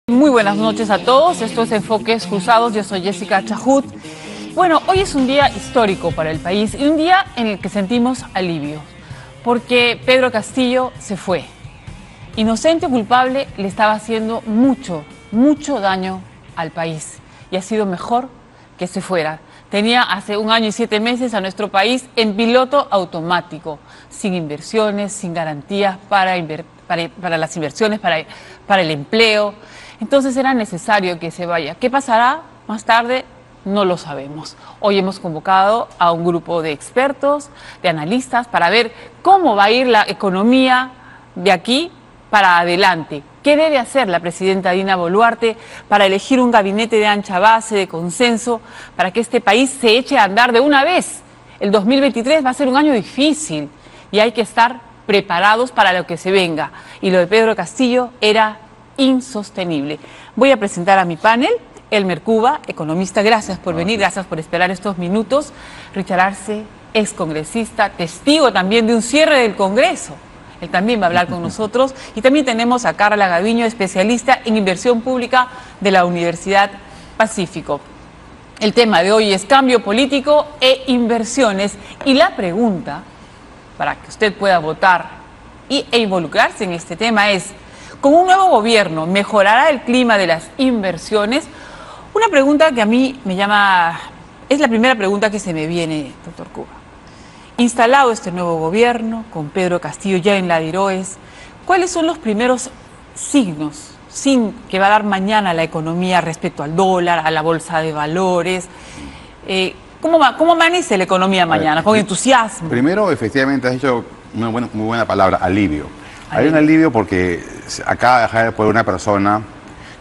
Muy buenas noches a todos, esto es Enfoques Cruzados, yo soy Jessica Chahut. Bueno, hoy es un día histórico para el país y un día en el que sentimos alivio, porque Pedro Castillo se fue. Inocente o culpable, le estaba haciendo mucho daño al país y ha sido mejor que se fuera. Tenía hace 1 año y 7 meses a nuestro país en piloto automático, sin inversiones, sin garantías para las inversiones, para el empleo. Entonces era necesario que se vaya. ¿Qué pasará más tarde? No lo sabemos. Hoy hemos convocado a un grupo de expertos, de analistas, para ver cómo va a ir la economía de aquí para adelante. ¿Qué debe hacer la presidenta Dina Boluarte para elegir un gabinete de ancha base, de consenso, para que este país se eche a andar de una vez? El 2023 va a ser un año difícil y hay que estar preparados para lo que se venga. Y lo de Pedro Castillo era insostenible. Voy a presentar a mi panel. Elmer Cuba, economista, gracias por venir, gracias por esperar estos minutos. Richard Arce, excongresista, testigo también de un cierre del Congreso. Él también va a hablar con nosotros. Y también tenemos a Carla Gaviño, especialista en inversión pública de la Universidad Pacífico. El tema de hoy es cambio político e inversiones. Y la pregunta, para que usted pueda votar e involucrarse en este tema, es: ¿con un nuevo gobierno mejorará el clima de las inversiones? Una pregunta que a mí me llama, es la primera pregunta que se me viene, doctor Cuba. Instalado este nuevo gobierno, con Pedro Castillo ya en la DIROES, ¿cuáles son los primeros signos que va a dar mañana la economía respecto al dólar, a la bolsa de valores? ¿Cómo amanece la economía mañana? ¿Con entusiasmo? Primero, efectivamente, has dicho una muy buena palabra, alivio. Hay un alivio porque acaba de dejar de poder una persona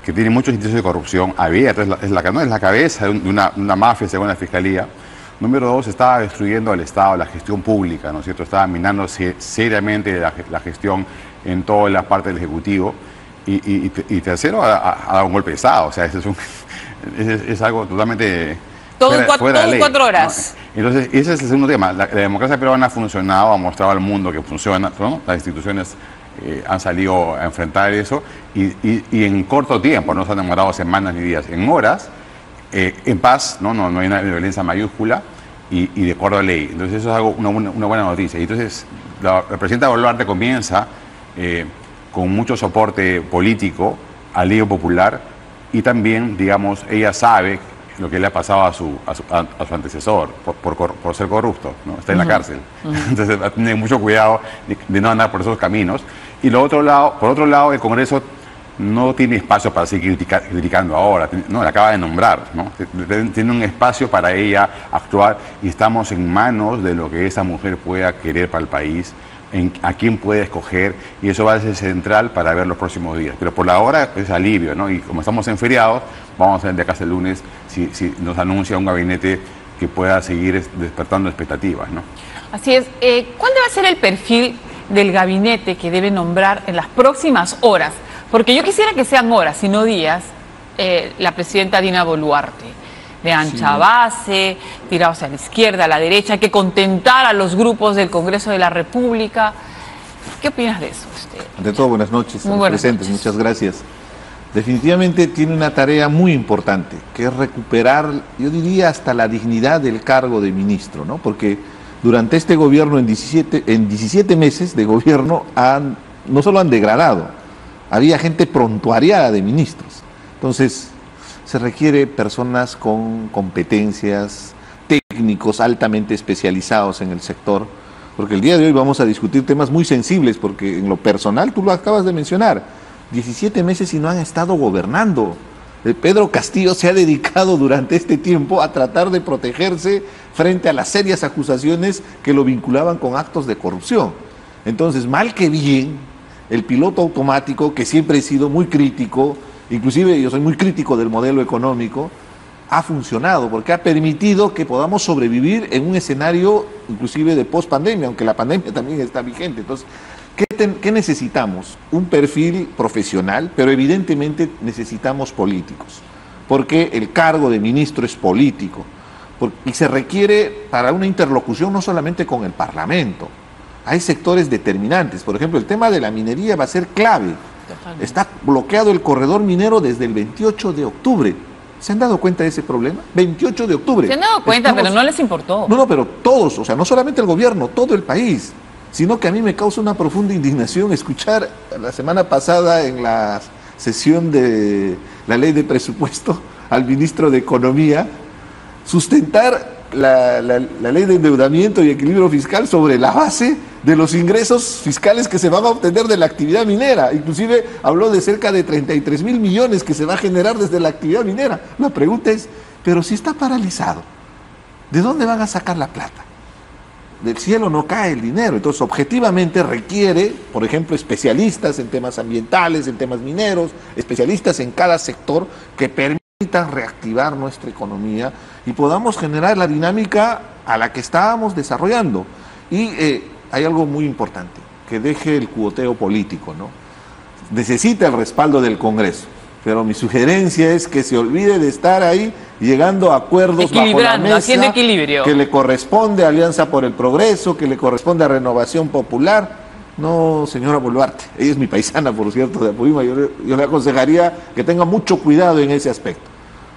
que tiene muchos indicios de corrupción abierta, es la cabeza de una mafia según la Fiscalía. Número 2, estaba destruyendo al Estado, la gestión pública, ¿no es cierto? Estaba minando seriamente la gestión en toda la parte del Ejecutivo. Y tercero, ha dado un golpe de Estado, o sea, es algo totalmente fuera de ley, 4 horas. ¿No? Entonces, ese es el segundo tema. La democracia peruana ha funcionado, ha mostrado al mundo que funciona, ¿no? Las instituciones han salido a enfrentar eso y en corto tiempo, no se han demorado semanas ni días, en horas, en paz, no hay una violencia mayúscula y de acuerdo a ley. Entonces eso es algo, una buena noticia. Y entonces la presidenta Boluarte comienza con mucho soporte político, alivio popular, y también, digamos, ella sabe lo que le ha pasado a su antecesor por ser corrupto, ¿no? Está en la cárcel. Entonces va a tener mucho cuidado de no andar por esos caminos. Y por otro lado, el Congreso no tiene espacio para seguir criticando ahora, no, la acaba de nombrar, ¿no? Tiene un espacio para ella actuar y estamos en manos de lo que esa mujer pueda querer para el país, a quién puede escoger, y eso va a ser central para ver los próximos días. Pero por la hora es alivio, ¿no? Y como estamos en feriados, vamos a ver de acá hasta el lunes si nos anuncia un gabinete que pueda seguir despertando expectativas, ¿no? Así es. ¿Cuándo va a ser el perfil del gabinete que debe nombrar en las próximas horas? Porque yo quisiera que sean horas y no días, la presidenta Dina Boluarte, de ancha base, tirados a la izquierda, a la derecha, hay que contentar a los grupos del Congreso de la República. ¿Qué opinas de eso usted? Ante todo, buenas noches a los presentes, noches. Muchas gracias. Definitivamente tiene una tarea muy importante, que es recuperar, yo diría, hasta la dignidad del cargo de ministro, ¿no? Porque durante este gobierno, en 17 meses de gobierno, no solo han degradado, había gente prontuariada de ministros. Entonces, se requiere personas con competencias, técnicos altamente especializados en el sector, porque el día de hoy vamos a discutir temas muy sensibles, porque en lo personal, tú lo acabas de mencionar, 17 meses y no han estado gobernando. Pedro Castillo se ha dedicado durante este tiempo a tratar de protegerse frente a las serias acusaciones que lo vinculaban con actos de corrupción. Entonces, mal que bien, el piloto automático, que siempre he sido muy crítico, inclusive yo soy muy crítico del modelo económico, ha funcionado porque ha permitido que podamos sobrevivir en un escenario inclusive de post-pandemia, aunque la pandemia también está vigente. Entonces, ¿qué necesitamos? Un perfil profesional, pero evidentemente necesitamos políticos, porque el cargo de ministro es político, y se requiere para una interlocución no solamente con el Parlamento. Hay sectores determinantes, por ejemplo, el tema de la minería va a ser clave. Totalmente. Está bloqueado el corredor minero desde el 28 de octubre. ¿Se han dado cuenta de ese problema? 28 de octubre. Se han dado cuenta, pero no les importó. No, pero todos, o sea, no solamente el gobierno, todo el país. Sino que a mí me causa una profunda indignación escuchar la semana pasada en la sesión de la ley de presupuesto al ministro de Economía sustentar la ley de endeudamiento y equilibrio fiscal sobre la base de los ingresos fiscales que se van a obtener de la actividad minera. Inclusive habló de cerca de 33.000 millones que se va a generar desde la actividad minera. La pregunta es, pero si está paralizado, ¿de dónde van a sacar la plata? Del cielo no cae el dinero, entonces objetivamente requiere, por ejemplo, especialistas en temas ambientales, en temas mineros, especialistas en cada sector que permitan reactivar nuestra economía y podamos generar la dinámica a la que estábamos desarrollando. Y hay algo muy importante, que deje el cuoteo político, ¿no? Necesita el respaldo del Congreso, pero mi sugerencia es que se olvide de estar ahí llegando a acuerdos bajo la mesa, haciendo equilibrio, que le corresponde a Alianza por el Progreso, que le corresponde a Renovación Popular. No, señora Boluarte, ella es mi paisana, por cierto, de Apurímac. Yo le aconsejaría que tenga mucho cuidado en ese aspecto,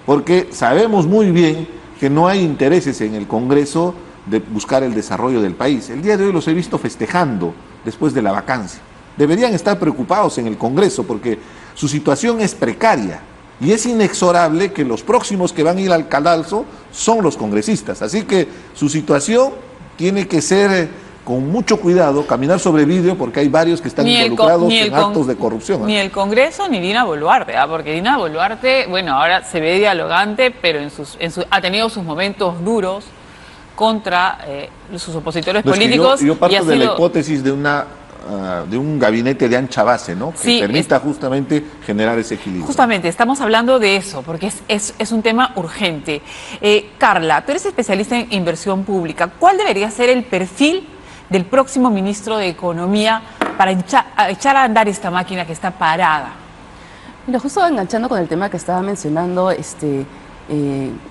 porque sabemos muy bien que no hay intereses en el Congreso de buscar el desarrollo del país. El día de hoy los he visto festejando después de la vacancia. Deberían estar preocupados en el Congreso porque su situación es precaria y es inexorable que los próximos que van a ir al cadalso son los congresistas. Así que su situación tiene que ser con mucho cuidado, caminar sobre vidrio, porque hay varios que están involucrados en actos de corrupción. Ni el Congreso ni Dina Boluarte, porque Dina Boluarte, bueno, ahora se ve dialogante, pero ha tenido sus momentos duros contra sus opositores políticos. Yo parto de la hipótesis de un gabinete de ancha base, ¿no? Que permita justamente generar ese equilibrio. Justamente, estamos hablando de eso, porque es un tema urgente. Carla, tú eres especialista en inversión pública. ¿Cuál debería ser el perfil del próximo ministro de Economía para echar a andar esta máquina que está parada? Mira, justo enganchando con el tema que estaba mencionando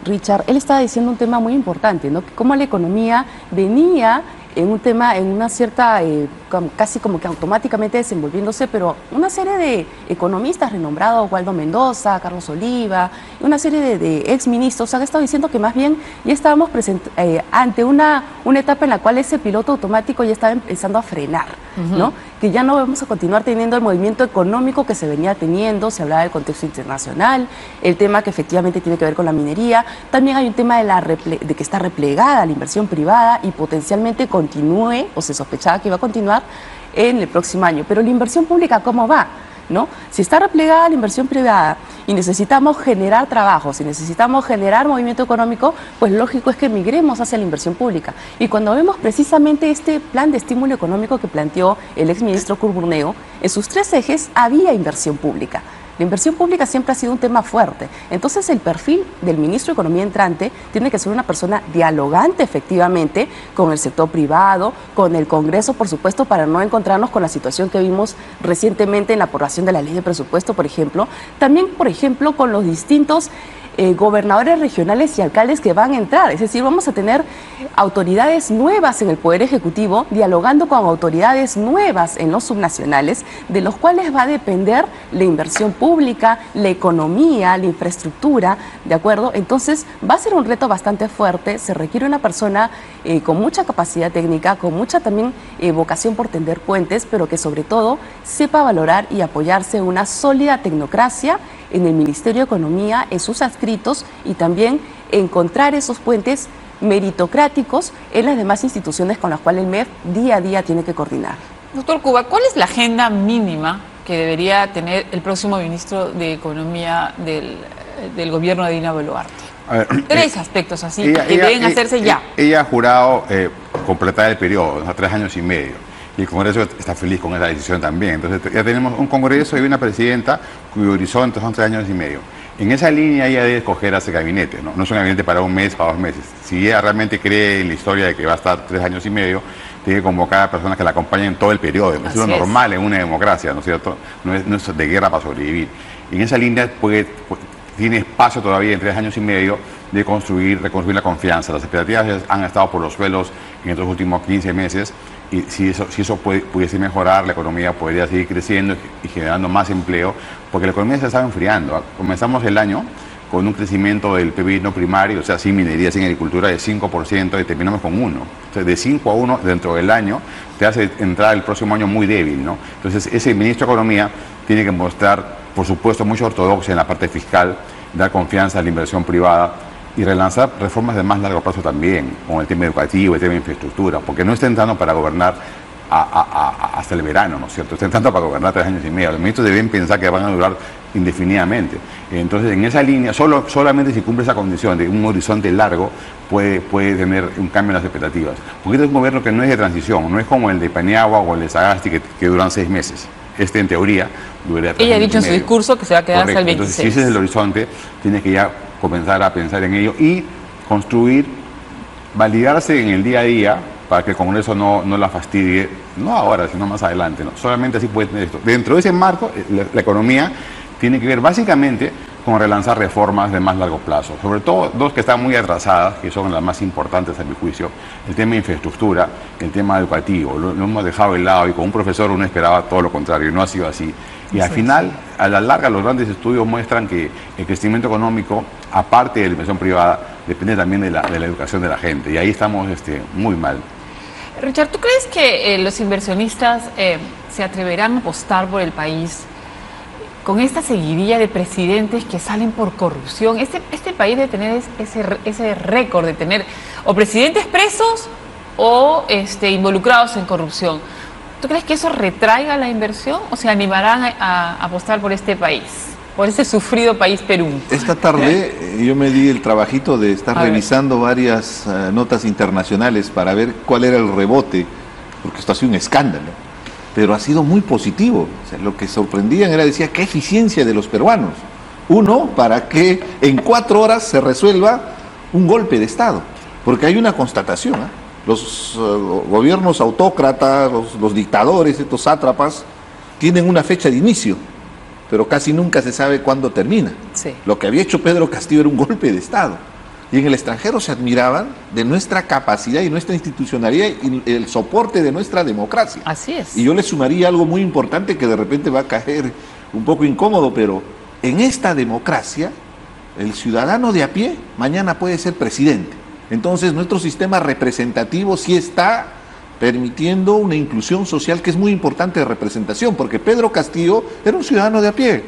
Richard, él estaba diciendo un tema muy importante, ¿no? Cómo la economía venía en un tema, en una cierta, casi como que automáticamente desenvolviéndose, pero una serie de economistas renombrados, Waldo Mendoza, Carlos Oliva, una serie de exministros han estado diciendo que más bien ya estábamos ante una etapa en la cual ese piloto automático ya estaba empezando a frenar, ¿no? Que ya no vamos a continuar teniendo el movimiento económico que se venía teniendo, se hablaba del contexto internacional, el tema que efectivamente tiene que ver con la minería, también hay un tema de que está replegada la inversión privada y potencialmente continúe, o se sospechaba que iba a continuar en el próximo año. Pero la inversión pública, ¿cómo va? ¿No? Si está replegada la inversión privada y necesitamos generar trabajo, si necesitamos generar movimiento económico, pues lógico es que migremos hacia la inversión pública. Y cuando vemos precisamente este plan de estímulo económico que planteó el exministro Curburneo, en sus 3 ejes había inversión pública. La inversión pública siempre ha sido un tema fuerte. Entonces el perfil del ministro de Economía entrante tiene que ser una persona dialogante efectivamente con el sector privado, con el Congreso, por supuesto, para no encontrarnos con la situación que vimos recientemente en la aprobación de la ley de presupuesto, por ejemplo. También, por ejemplo, con los distintos gobernadores regionales y alcaldes que van a entrar. Es decir, vamos a tener autoridades nuevas en el Poder Ejecutivo, dialogando con autoridades nuevas en los subnacionales, de los cuales va a depender la inversión pública, la economía, la infraestructura, ¿de acuerdo? Entonces, va a ser un reto bastante fuerte, se requiere una persona con mucha capacidad técnica, con mucha también vocación por tender puentes, pero que sobre todo sepa valorar y apoyarse en una sólida tecnocracia en el Ministerio de Economía, en sus adscritos y también encontrar esos puentes meritocráticos en las demás instituciones con las cuales el MEF día a día tiene que coordinar. Doctor Cuba, ¿cuál es la agenda mínima que debería tener el próximo ministro de Economía del gobierno de Dina Boluarte? A ver, 3 aspectos así que deben hacerse ya. Ella ha jurado completar el periodo, 3 años y medio. Y el Congreso está feliz con esa decisión también. Entonces ya tenemos un Congreso y una presidenta cuyo horizonte son 3 años y medio. En esa línea ella debe escoger a ese gabinete, ¿no? No es un gabinete para un mes, para 2 meses. Si ella realmente cree en la historia de que va a estar 3 años y medio, tiene que convocar a personas que la acompañen todo el periodo. Eso es lo normal en una democracia, ¿no es cierto? No es de guerra para sobrevivir. Y en esa línea tiene espacio todavía en 3 años y medio de reconstruir la confianza. Las expectativas han estado por los suelos en estos últimos 15 meses y si eso pudiese mejorar, la economía podría seguir creciendo y generando más empleo, porque la economía se estaba enfriando. Comenzamos el año con un crecimiento del PIB no primario, o sea, sin minería, sin agricultura, de 5% y terminamos con 1. Entonces, de 5 a 1 dentro del año te hace entrar el próximo año muy débil, ¿no? Entonces, ese ministro de Economía tiene que mostrar, por supuesto, mucha ortodoxia en la parte fiscal, dar confianza a la inversión privada y relanzar reformas de más largo plazo también, con el tema educativo, el tema de infraestructura, porque no está entrando para gobernar hasta el verano, ¿no es cierto? Está entrando para gobernar 3 años y medio. Los ministros deben pensar que van a durar indefinidamente. Entonces, en esa línea, solamente si cumple esa condición de un horizonte largo, puede tener un cambio en las expectativas. Porque este es un gobierno que no es de transición, no es como el de Paniagua o el de Sagasti, que duran 6 meses. En teoría, duraría 3 años. Ella ha dicho en su discurso que se va a quedar hasta el 26. Entonces, si ese es el horizonte, tienes que ya comenzar a pensar en ello y construir, validarse en el día a día, para que el Congreso no la fastidie, no ahora, sino más adelante, ¿no? Solamente así puede tener esto. Dentro de ese marco, la economía tiene que ver básicamente con relanzar reformas de más largo plazo, sobre todo 2 que están muy atrasadas, que son las más importantes a mi juicio: el tema de infraestructura, el tema educativo. Lo hemos dejado de lado y con un profesor uno esperaba todo lo contrario, y no ha sido así. Y al final, a la larga, los grandes estudios muestran que el crecimiento económico, aparte de la inversión privada, depende también de la educación de la gente, y ahí estamos muy mal. Richard, ¿tú crees que los inversionistas se atreverán a apostar por el país con esta seguidilla de presidentes que salen por corrupción? Este país debe tener ese récord de tener o presidentes presos o involucrados en corrupción. ¿Tú crees que eso retraiga la inversión o se animarán a apostar por este país, por ese sufrido país Perú? Esta tarde yo me di el trabajito de estar revisando varias notas internacionales para ver cuál era el rebote, porque esto ha sido un escándalo, pero ha sido muy positivo. O sea, lo que sorprendían era, decía, qué eficiencia de los peruanos. Uno, para que en 4 horas se resuelva un golpe de Estado, porque hay una constatación, ¿eh? Los gobiernos autócratas, los dictadores, estos sátrapas, tienen una fecha de inicio, pero casi nunca se sabe cuándo termina. Sí. Lo que había hecho Pedro Castillo era un golpe de Estado. Y en el extranjero se admiraban de nuestra capacidad y nuestra institucionalidad y el soporte de nuestra democracia. Así es. Y yo le sumaría algo muy importante que de repente va a caer un poco incómodo, pero en esta democracia, el ciudadano de a pie mañana puede ser presidente. Entonces nuestro sistema representativo sí está permitiendo una inclusión social que es muy importante de representación, porque Pedro Castillo era un ciudadano de a pie,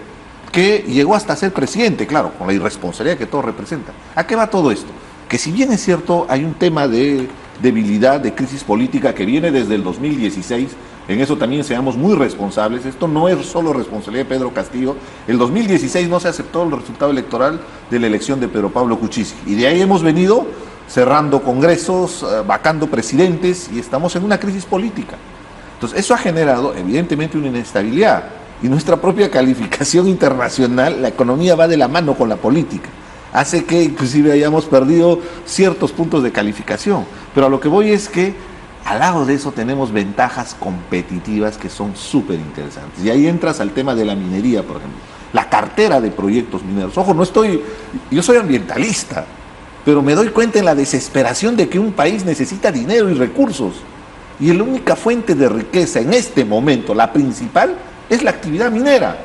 que llegó hasta ser presidente, claro, con la irresponsabilidad que todo representa. ¿A qué va todo esto? Que si bien es cierto, hay un tema de debilidad, de crisis política que viene desde el 2016, en eso también seamos muy responsables. Esto no es solo responsabilidad de Pedro Castillo. El 2016 no se aceptó el resultado electoral de la elección de Pedro Pablo Kuczynski, y de ahí hemos venido cerrando congresos, vacando presidentes, y estamos en una crisis política. Entonces eso ha generado evidentemente una inestabilidad, y nuestra propia calificación internacional, la economía va de la mano con la política, hace que inclusive hayamos perdido ciertos puntos de calificación. Pero a lo que voy es que al lado de eso tenemos ventajas competitivas que son súper interesantes, y ahí entras al tema de la minería, por ejemplo, la cartera de proyectos mineros. Ojo, yo soy ambientalista, pero me doy cuenta en la desesperación de que un país necesita dinero y recursos, y la única fuente de riqueza en este momento, la principal, es la actividad minera.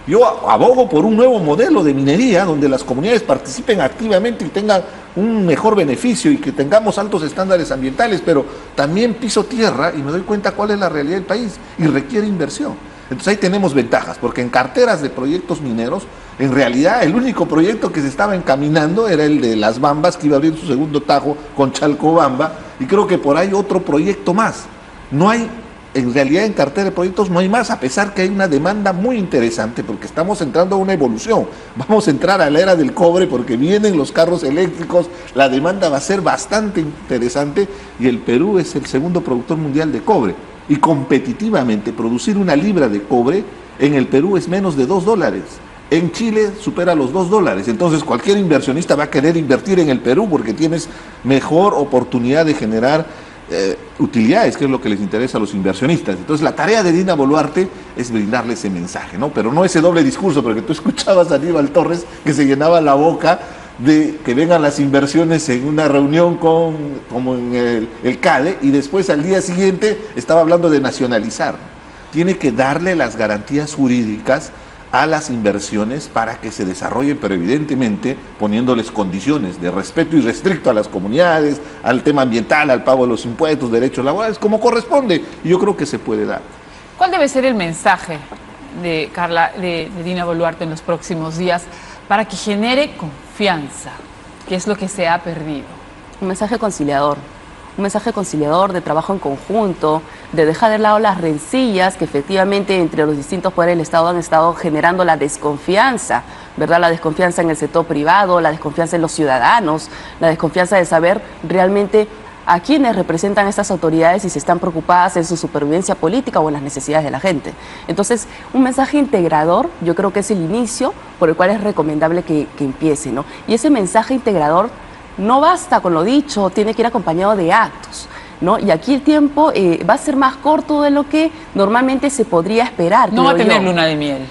Yo abogo por un nuevo modelo de minería donde las comunidades participen activamente y tengan un mejor beneficio y que tengamos altos estándares ambientales, pero también piso tierra y me doy cuenta cuál es la realidad del país y requiere inversión. Entonces ahí tenemos ventajas, porque en carteras de proyectos mineros, en realidad el único proyecto que se estaba encaminando era el de Las Bambas, que iba a abrir su segundo tajo con Chalcobamba, y creo que por ahí otro proyecto más. No hay, en realidad en cartera de proyectos no hay más, a pesar que hay una demanda muy interesante, porque estamos entrando a una evolución. Vamos a entrar a la era del cobre, porque vienen los carros eléctricos, la demanda va a ser bastante interesante, y el Perú es el segundo productor mundial de cobre. Y competitivamente producir 1 libra de cobre en el Perú es menos de $2. En Chile supera los $2. Entonces cualquier inversionista va a querer invertir en el Perú porque tienes mejor oportunidad de generar utilidades, que es lo que les interesa a los inversionistas. Entonces la tarea de Dina Boluarte es brindarle ese mensaje, ¿no? Pero no ese doble discurso, porque tú escuchabas a Aníbal Torres que se llenaba la boca de que vengan las inversiones en una reunión como en el CADE, y después al día siguiente estaba hablando de nacionalizar. Tiene que darle las garantías jurídicas a las inversiones para que se desarrollen, pero evidentemente poniéndoles condiciones de respeto irrestricto a las comunidades, al tema ambiental, al pago de los impuestos, derechos laborales, como corresponde. Y yo creo que se puede dar. ¿Cuál debe ser el mensaje de Carla, de Dina Boluarte en los próximos días para que genere confianza, que es lo que se ha perdido? Un mensaje conciliador. Un mensaje conciliador de trabajo en conjunto, de dejar de lado las rencillas que efectivamente entre los distintos poderes del Estado han estado generando la desconfianza, ¿verdad? La desconfianza en el sector privado, la desconfianza en los ciudadanos, la desconfianza de saber realmente a quienes representan estas autoridades y si están preocupadas en su supervivencia política o en las necesidades de la gente. Entonces, un mensaje integrador yo creo que es el inicio por el cual es recomendable que empiece, ¿no? Y ese mensaje integrador no basta con lo dicho, tiene que ir acompañado de actos, ¿no? Y aquí el tiempo va a ser más corto de lo que normalmente se podría esperar. No va a tener luna de miel.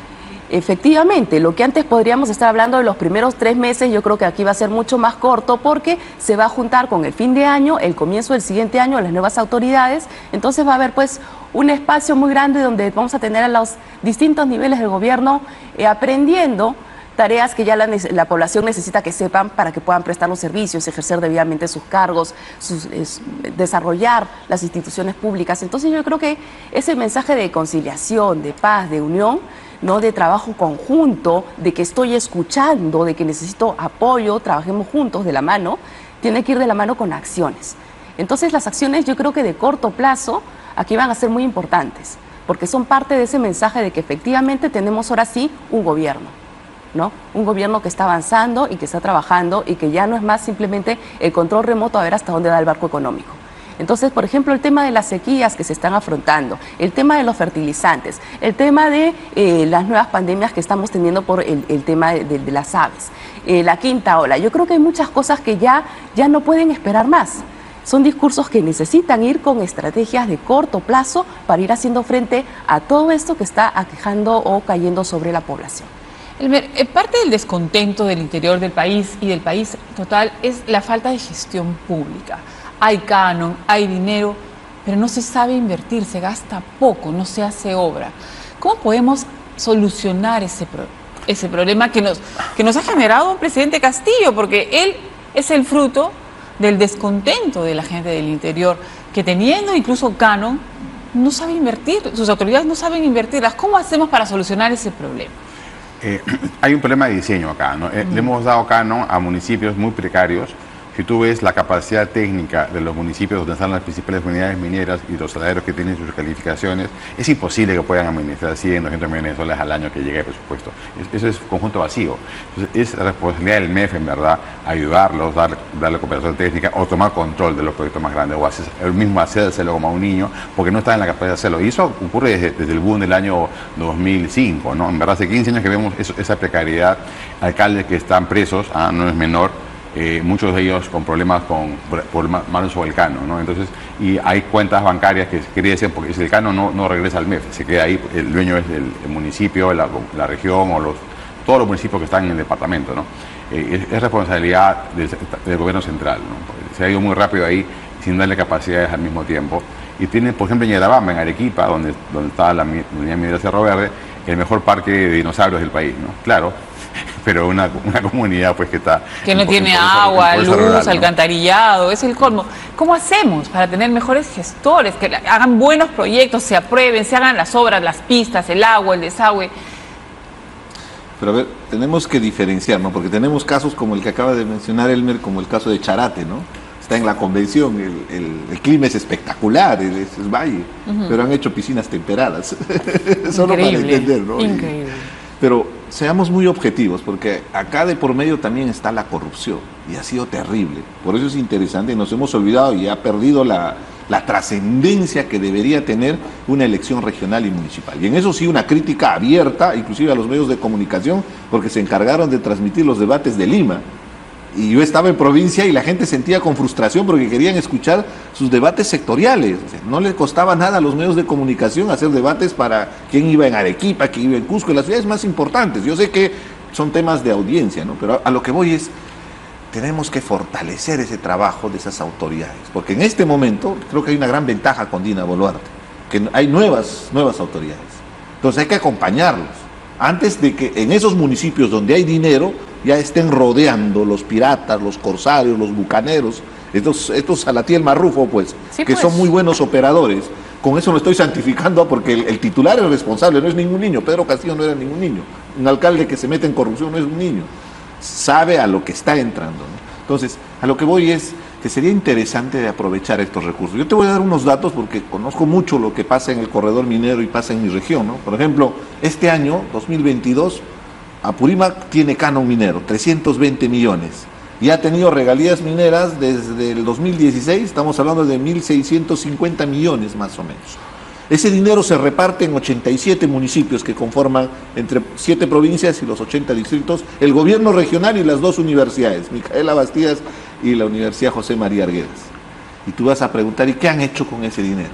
Efectivamente, lo que antes podríamos estar hablando de los primeros 3 meses, yo creo que aquí va a ser mucho más corto porque se va a juntar con el fin de año, el comienzo del siguiente año, las nuevas autoridades. Entonces va a haber pues un espacio muy grande donde vamos a tener a los distintos niveles del gobierno aprendiendo tareas que ya la población necesita que sepan para que puedan prestar los servicios, ejercer debidamente sus cargos, desarrollar las instituciones públicas. Entonces yo creo que ese mensaje de conciliación, de paz, de unión, ¿no? De trabajo conjunto, de que estoy escuchando, de que necesito apoyo, trabajemos juntos de la mano, tiene que ir de la mano con acciones. Entonces las acciones yo creo que de corto plazo aquí van a ser muy importantes, porque son parte de ese mensaje de que efectivamente tenemos ahora sí un gobierno, ¿no? Un gobierno que está avanzando y que está trabajando y que ya no es más simplemente el control remoto a ver hasta dónde da el barco económico. Entonces, por ejemplo, el tema de las sequías que se están afrontando, el tema de los fertilizantes, el tema de las nuevas pandemias que estamos teniendo por el tema de las aves, la quinta ola. Yo creo que hay muchas cosas que ya no pueden esperar más. Son discursos que necesitan ir con estrategias de corto plazo para ir haciendo frente a todo esto que está aquejando o cayendo sobre la población. Parte del descontento del interior del país y del país total es la falta de gestión pública. Hay canon, hay dinero, pero no se sabe invertir, se gasta poco, no se hace obra. ¿Cómo podemos solucionar ese problema que nos ha generado un presidente Castillo? Porque él es el fruto del descontento de la gente del interior, que teniendo incluso canon, no sabe invertir, sus autoridades no saben invertirlas. ¿Cómo hacemos para solucionar ese problema? Hay un problema de diseño acá, ¿no? Le hemos dado canon a municipios muy precarios. Si tú ves la capacidad técnica de los municipios donde están las principales unidades mineras y los salarios que tienen sus calificaciones, es imposible que puedan administrar 100, 200 millones de soles al año que llegue el presupuesto. Eso es conjunto vacío. Entonces, es responsabilidad del MEF, en verdad, ayudarlos, darle cooperación técnica o tomar control de los proyectos más grandes, o el mismo hacérselo como a un niño, porque no está en la capacidad de hacerlo. Y eso ocurre desde el boom del año 2005, ¿no? En verdad, hace 15 años que vemos esa precariedad, alcaldes que están presos, no es menor. Muchos de ellos con problemas por manos sobre el canon, ¿no? Entonces, y hay cuentas bancarias que crecen porque si el canon no regresa al MEF, se queda ahí, el dueño es el municipio, la región o todos los municipios que están en el departamento, ¿no? Es responsabilidad del gobierno central, ¿no? Porque se ha ido muy rápido ahí sin darle capacidades al mismo tiempo. Y tienen, por ejemplo, en Yatabamba, en Arequipa, donde está la unidad minera Cerro Verde, el mejor parque de dinosaurios del país, ¿no? Claro, pero una comunidad pues que no tiene agua, luz, rural, ¿no? Alcantarillado, es el colmo. ¿Cómo hacemos para tener mejores gestores, que hagan buenos proyectos, se aprueben, se hagan las obras, las pistas, el agua, el desagüe? Pero a ver, tenemos que diferenciar, ¿no? Porque tenemos casos como el que acaba de mencionar Elmer, como el caso de Charate, ¿no? Está en la convención, el clima es espectacular, es valle, pero han hecho piscinas temperadas. Solo para entender, ¿no? Increíble. Pero seamos muy objetivos, porque acá de por medio también está la corrupción, y ha sido terrible. Por eso es interesante, nos hemos olvidado y ha perdido la trascendencia que debería tener una elección regional y municipal. Y en eso sí, una crítica abierta, inclusive a los medios de comunicación, porque se encargaron de transmitir los debates de Lima. Y yo estaba en provincia y la gente sentía con frustración porque querían escuchar sus debates sectoriales. O sea, no les costaba nada a los medios de comunicación hacer debates para quién iba en Arequipa, quién iba en Cusco, en las ciudades más importantes. Yo sé que son temas de audiencia, ¿no? Pero a lo que voy es, tenemos que fortalecer ese trabajo de esas autoridades, porque en este momento creo que hay una gran ventaja con Dina Boluarte, que hay nuevas autoridades. Entonces hay que acompañarlos, antes de que en esos municipios donde hay dinero ya estén rodeando los piratas, los corsarios, los bucaneros, estos Salatiel Marrufo, pues, sí, que pues son muy buenos operadores. Con eso lo estoy santificando porque el titular es responsable, no es ningún niño. Pedro Castillo no era ningún niño. Un alcalde que se mete en corrupción no es un niño. Sabe a lo que está entrando, ¿no? Entonces, a lo que voy es que sería interesante de aprovechar estos recursos. Yo te voy a dar unos datos porque conozco mucho lo que pasa en el corredor minero y pasa en mi región, ¿no? Por ejemplo, este año, 2022, Apurímac tiene canon minero, 320 millones. Y ha tenido regalías mineras desde el 2016, estamos hablando de 1.650 millones más o menos. Ese dinero se reparte en 87 municipios que conforman entre 7 provincias y los 80 distritos, el gobierno regional y las 2 universidades, Micaela Bastidas y la Universidad José María Arguedas. Y tú vas a preguntar, ¿y qué han hecho con ese dinero?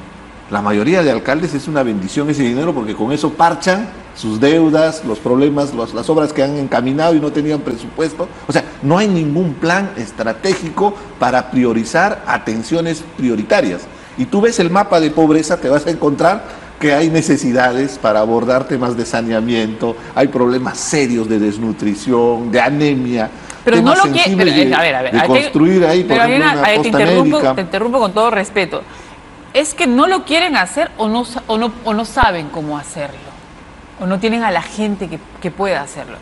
La mayoría de alcaldes es una bendición ese dinero porque con eso parchan sus deudas, los problemas, las obras que han encaminado y no tenían presupuesto. O sea, no hay ningún plan estratégico para priorizar atenciones prioritarias. Y tú ves el mapa de pobreza, te vas a encontrar que hay necesidades para abordar temas de saneamiento, hay problemas serios de desnutrición, de anemia. Pero no lo quiere, de construir ahí, por ejemplo, una costa médica. Te interrumpo con todo respeto. ¿Es que no lo quieren hacer o no saben cómo hacerlo? ¿O no tienen a la gente que pueda hacerlo?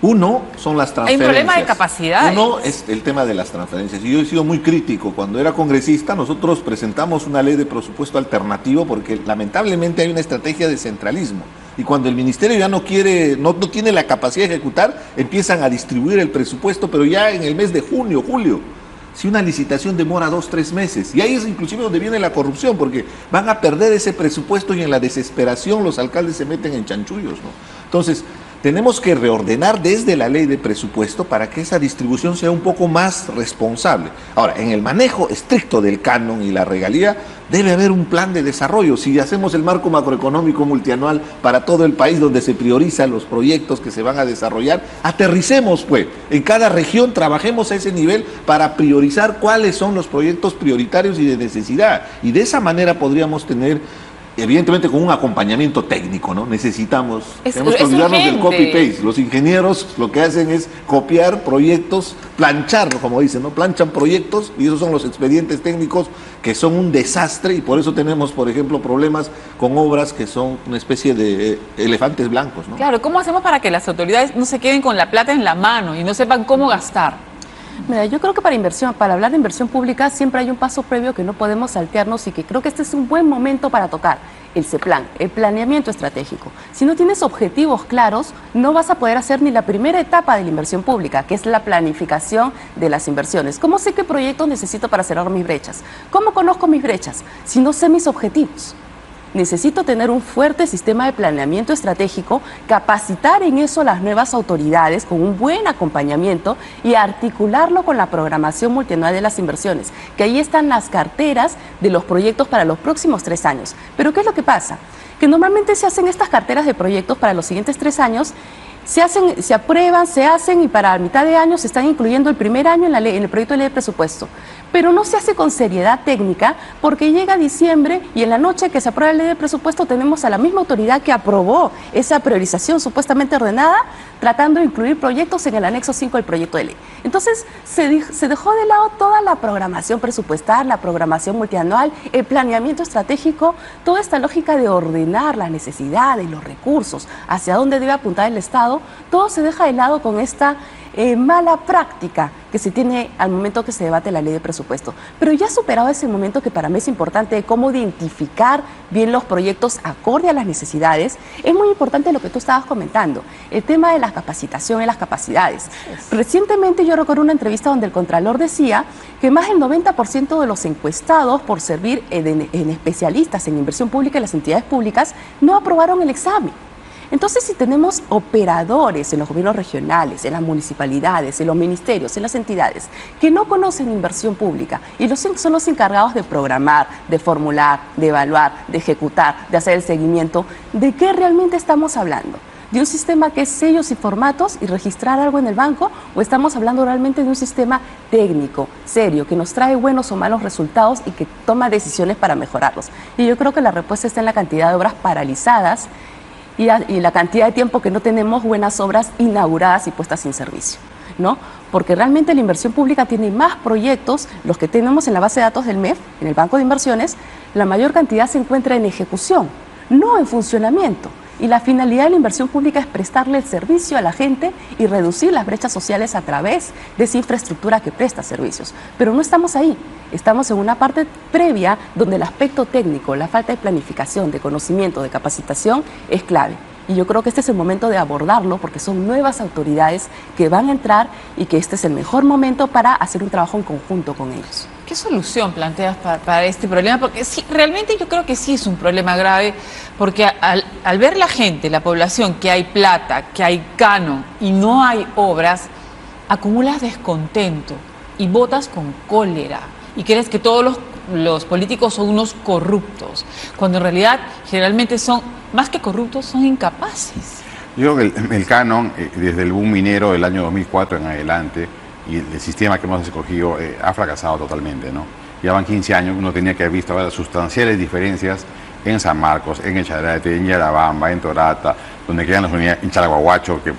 Uno son las transferencias. Hay un problema de capacidad. Uno es el tema de las transferencias. Y yo he sido muy crítico. Cuando era congresista, nosotros presentamos una ley de presupuesto alternativo porque lamentablemente hay una estrategia de centralismo. Y cuando el ministerio ya no quiere, no tiene la capacidad de ejecutar, empiezan a distribuir el presupuesto, pero ya en el mes de junio, julio. Si una licitación demora 2, 3 meses, y ahí es inclusive donde viene la corrupción, porque van a perder ese presupuesto y en la desesperación los alcaldes se meten en chanchullos, ¿no? Entonces, tenemos que reordenar desde la ley de presupuesto para que esa distribución sea un poco más responsable. Ahora, en el manejo estricto del canon y la regalía, debe haber un plan de desarrollo. Si hacemos el marco macroeconómico multianual para todo el país, donde se priorizan los proyectos que se van a desarrollar, aterricemos, pues, en cada región trabajemos a ese nivel para priorizar cuáles son los proyectos prioritarios y de necesidad. Y de esa manera podríamos tener, evidentemente con un acompañamiento técnico, ¿no? Tenemos que olvidarnos del copy-paste. Los ingenieros lo que hacen es copiar proyectos, plancharlo, como dicen, ¿no? Planchan proyectos y esos son los expedientes técnicos que son un desastre y por eso tenemos, por ejemplo, problemas con obras que son una especie de elefantes blancos, ¿no? Claro, ¿cómo hacemos para que las autoridades no se queden con la plata en la mano y no sepan cómo gastar? Mira, yo creo que para hablar de inversión pública siempre hay un paso previo que no podemos saltearnos y que creo que este es un buen momento para tocar, el CEPLAN, el planeamiento estratégico. Si no tienes objetivos claros, no vas a poder hacer ni la primera etapa de la inversión pública, que es la planificación de las inversiones. ¿Cómo sé qué proyectos necesito para cerrar mis brechas? ¿Cómo conozco mis brechas? Si no sé mis objetivos. Necesito tener un fuerte sistema de planeamiento estratégico, capacitar en eso a las nuevas autoridades con un buen acompañamiento y articularlo con la programación multianual de las inversiones, que ahí están las carteras de los proyectos para los próximos 3 años. Pero ¿qué es lo que pasa? Que normalmente se hacen estas carteras de proyectos para los siguientes 3 años, se aprueban, se hacen y para mitad de año se están incluyendo el primer año en el proyecto de ley de presupuesto. Pero no se hace con seriedad técnica porque llega diciembre y en la noche que se aprueba la ley de presupuesto tenemos a la misma autoridad que aprobó esa priorización supuestamente ordenada tratando de incluir proyectos en el anexo 5 del proyecto de ley. Entonces se dejó de lado toda la programación presupuestal, la programación multianual, el planeamiento estratégico, toda esta lógica de ordenar las necesidades, los recursos, hacia dónde debe apuntar el Estado, todo se deja de lado con esta mala práctica que se tiene al momento que se debate la ley de presupuesto. Pero ya superado ese momento que para mí es importante de cómo identificar bien los proyectos acorde a las necesidades, es muy importante lo que tú estabas comentando, el tema de la capacitación y las capacidades. Recientemente yo recuerdo una entrevista donde el Contralor decía que más del 90% de los encuestados por servir en especialistas en inversión pública en las entidades públicas no aprobaron el examen. Entonces, si tenemos operadores en los gobiernos regionales, en las municipalidades, en los ministerios, en las entidades, que no conocen inversión pública y son los encargados de programar, de formular, de evaluar, de ejecutar, de hacer el seguimiento, ¿de qué realmente estamos hablando? de un sistema que es sellos y formatos y registrar algo en el banco, o estamos hablando realmente de un sistema técnico, serio, que nos trae buenos o malos resultados y que toma decisiones para mejorarlos? Y yo creo que la respuesta está en la cantidad de obras paralizadas y la cantidad de tiempo que no tenemos buenas obras inauguradas y puestas en servicio, ¿no? Porque realmente la inversión pública tiene más proyectos, los que tenemos en la base de datos del MEF, en el Banco de Inversiones, la mayor cantidad se encuentra en ejecución, no en funcionamiento. Y la finalidad de la inversión pública es prestarle el servicio a la gente y reducir las brechas sociales a través de esa infraestructura que presta servicios. Pero no estamos ahí, estamos en una parte previa donde el aspecto técnico, la falta de planificación, de conocimiento, de capacitación es clave. Y yo creo que este es el momento de abordarlo porque son nuevas autoridades que van a entrar y que este es el mejor momento para hacer un trabajo en conjunto con ellos. ¿Qué solución planteas para este problema? Porque sí, realmente yo creo que sí es un problema grave, porque al ver la gente, la población, que hay plata, que hay canon y no hay obras, acumulas descontento y votas con cólera y crees que todos los políticos son unos corruptos, cuando en realidad generalmente son, más que corruptos, son incapaces. Yo creo que el canon, desde el boom minero del año 2004 en adelante, y el sistema que hemos escogido ha fracasado totalmente, ¿no? Ya van 15 años, uno tenía que haber visto ahora sustanciales diferencias en San Marcos, en Echarate, en Yarabamba, en Torata, donde quedan las unidades, en Chalaguahuacho, que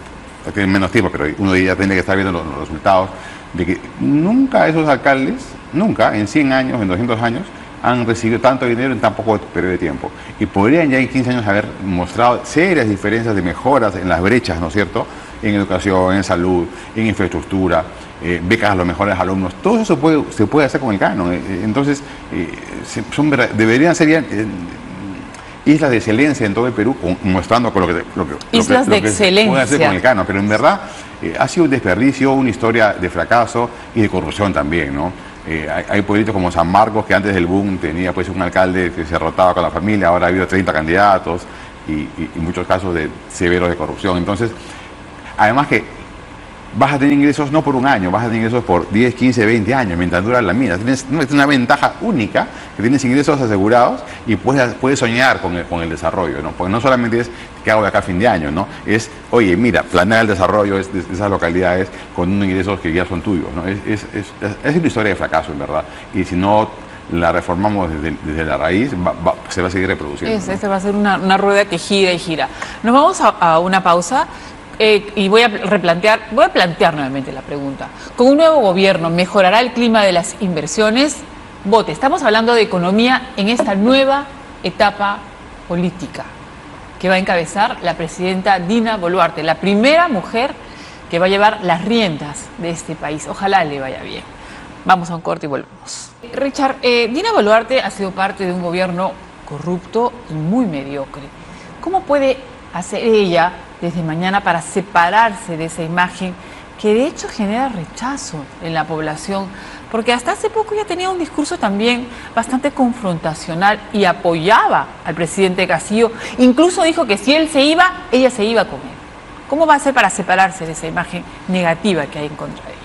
tienen menos tiempo, pero uno ya tiene que estar viendo los resultados, de que nunca esos alcaldes, nunca, en 100 años, en 200 años, han recibido tanto dinero en tan poco periodo de tiempo. Y podrían ya en 15 años haber mostrado serias diferencias de mejoras en las brechas, ¿no es cierto?, en educación, en salud, en infraestructura, becas a los mejores alumnos. Todo eso se puede hacer con el canon. Entonces, deberían ser islas de excelencia en todo el Perú, mostrando con lo que islas de excelencia se puede hacer con el canon. Pero en verdad ha sido un desperdicio, una historia de fracaso y de corrupción también, ¿no? Hay pueblitos como San Marcos, que antes del boom tenía pues un alcalde que se rotaba con la familia, ahora ha habido 30 candidatos y muchos casos de severos de corrupción. Entonces, además que vas a tener ingresos no por un año, vas a tener ingresos por 10, 15, 20 años, mientras dura la mina. Tienes una ventaja única, que tienes ingresos asegurados y puedes soñar con el desarrollo, ¿no? Porque no solamente es qué hago de acá a fin de año, ¿no? Es, oye, mira, planear el desarrollo de esas localidades con unos ingresos que ya son tuyos, ¿no? Es una historia de fracaso, en verdad. Y si no la reformamos desde la raíz, se va a seguir reproduciendo, ¿no? Esta va a ser una rueda que gira y gira. Nos vamos a una pausa. Y voy a plantear nuevamente la pregunta. ¿Con un nuevo gobierno mejorará el clima de las inversiones? Vote, estamos hablando de economía en esta nueva etapa política que va a encabezar la presidenta Dina Boluarte, la primera mujer que va a llevar las riendas de este país. Ojalá le vaya bien. Vamos a un corte y volvemos. Richard, Dina Boluarte ha sido parte de un gobierno corrupto y muy mediocre. ¿Cómo puede hacer ella desde mañana para separarse de esa imagen que de hecho genera rechazo en la población? Porque hasta hace poco ya tenía un discurso también bastante confrontacional y apoyaba al presidente Castillo. Incluso dijo que si él se iba, ella se iba con él. ¿Cómo va a hacer para separarse de esa imagen negativa que hay en contra de ella?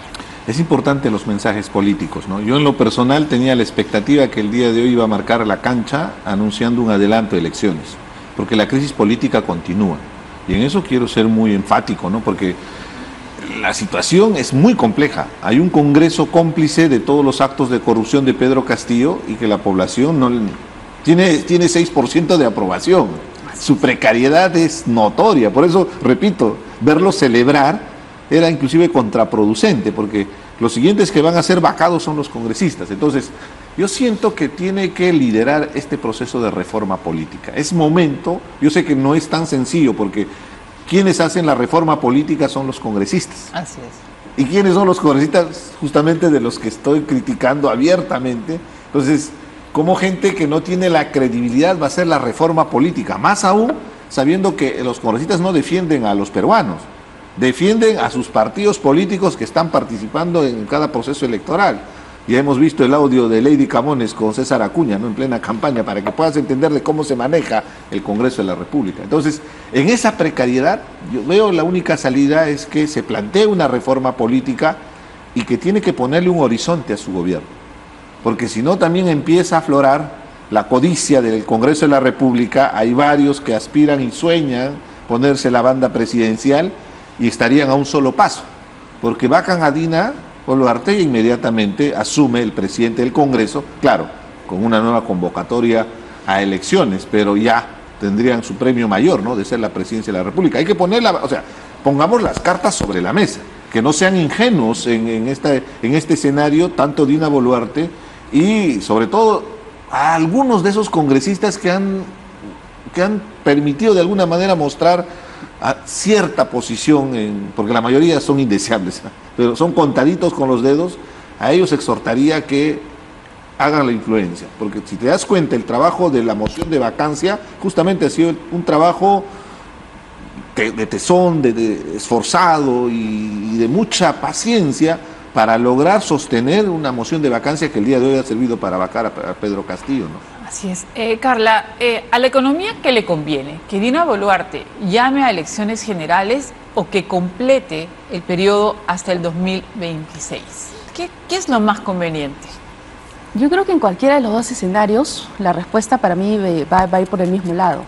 Es importante los mensajes políticos, ¿no? Yo en lo personal tenía la expectativa que el día de hoy iba a marcar la cancha anunciando un adelanto de elecciones, porque la crisis política continúa. Y en eso quiero ser muy enfático, ¿no? Porque la situación es muy compleja. Hay un Congreso cómplice de todos los actos de corrupción de Pedro Castillo y que la población no tiene 6% de aprobación. Su precariedad es notoria. Por eso, repito, verlo celebrar era inclusive contraproducente, porque los siguientes que van a ser vacados son los congresistas. Entonces, yo siento que tiene que liderar este proceso de reforma política. Es momento, yo sé que no es tan sencillo, porque quienes hacen la reforma política son los congresistas. Así es. ¿Y quiénes son los congresistas? Justamente de los que estoy criticando abiertamente. Entonces, como gente que no tiene la credibilidad va a hacer la reforma política, más aún sabiendo que los congresistas no defienden a los peruanos, defienden a sus partidos políticos que están participando en cada proceso electoral. Ya hemos visto el audio de Lady Camones con César Acuña, ¿no?, en plena campaña, para que puedas entender de cómo se maneja el Congreso de la República. Entonces, en esa precariedad, yo veo la única salida es que se plantee una reforma política y que tiene que ponerle un horizonte a su gobierno. Porque si no, también empieza a aflorar la codicia del Congreso de la República. Hay varios que aspiran y sueñan ponerse la banda presidencial y estarían a un solo paso, porque vacan a Dina Boluarte e inmediatamente asume el presidente del Congreso, claro, con una nueva convocatoria a elecciones, pero ya tendrían su premio mayor, ¿no?, de ser la presidencia de la República. Hay que ponerla, o sea, pongamos las cartas sobre la mesa, que no sean ingenuos en este escenario, tanto Dina Boluarte y sobre todo a algunos de esos congresistas que han permitido de alguna manera mostrar cierta posición, porque la mayoría son indeseables, pero son contaditos con los dedos. A ellos exhortaría que hagan la influencia, porque si te das cuenta, el trabajo de la moción de vacancia justamente ha sido un trabajo de tesón, de esforzado y de mucha paciencia para lograr sostener una moción de vacancia que el día de hoy ha servido para vacar a Pedro Castillo, ¿no? Así es. Carla, ¿a la economía qué le conviene? ¿Que Dina Boluarte llame a elecciones generales o que complete el periodo hasta el 2026? ¿Qué es lo más conveniente? Yo creo que en cualquiera de los dos escenarios la respuesta para mí va a ir por el mismo lado.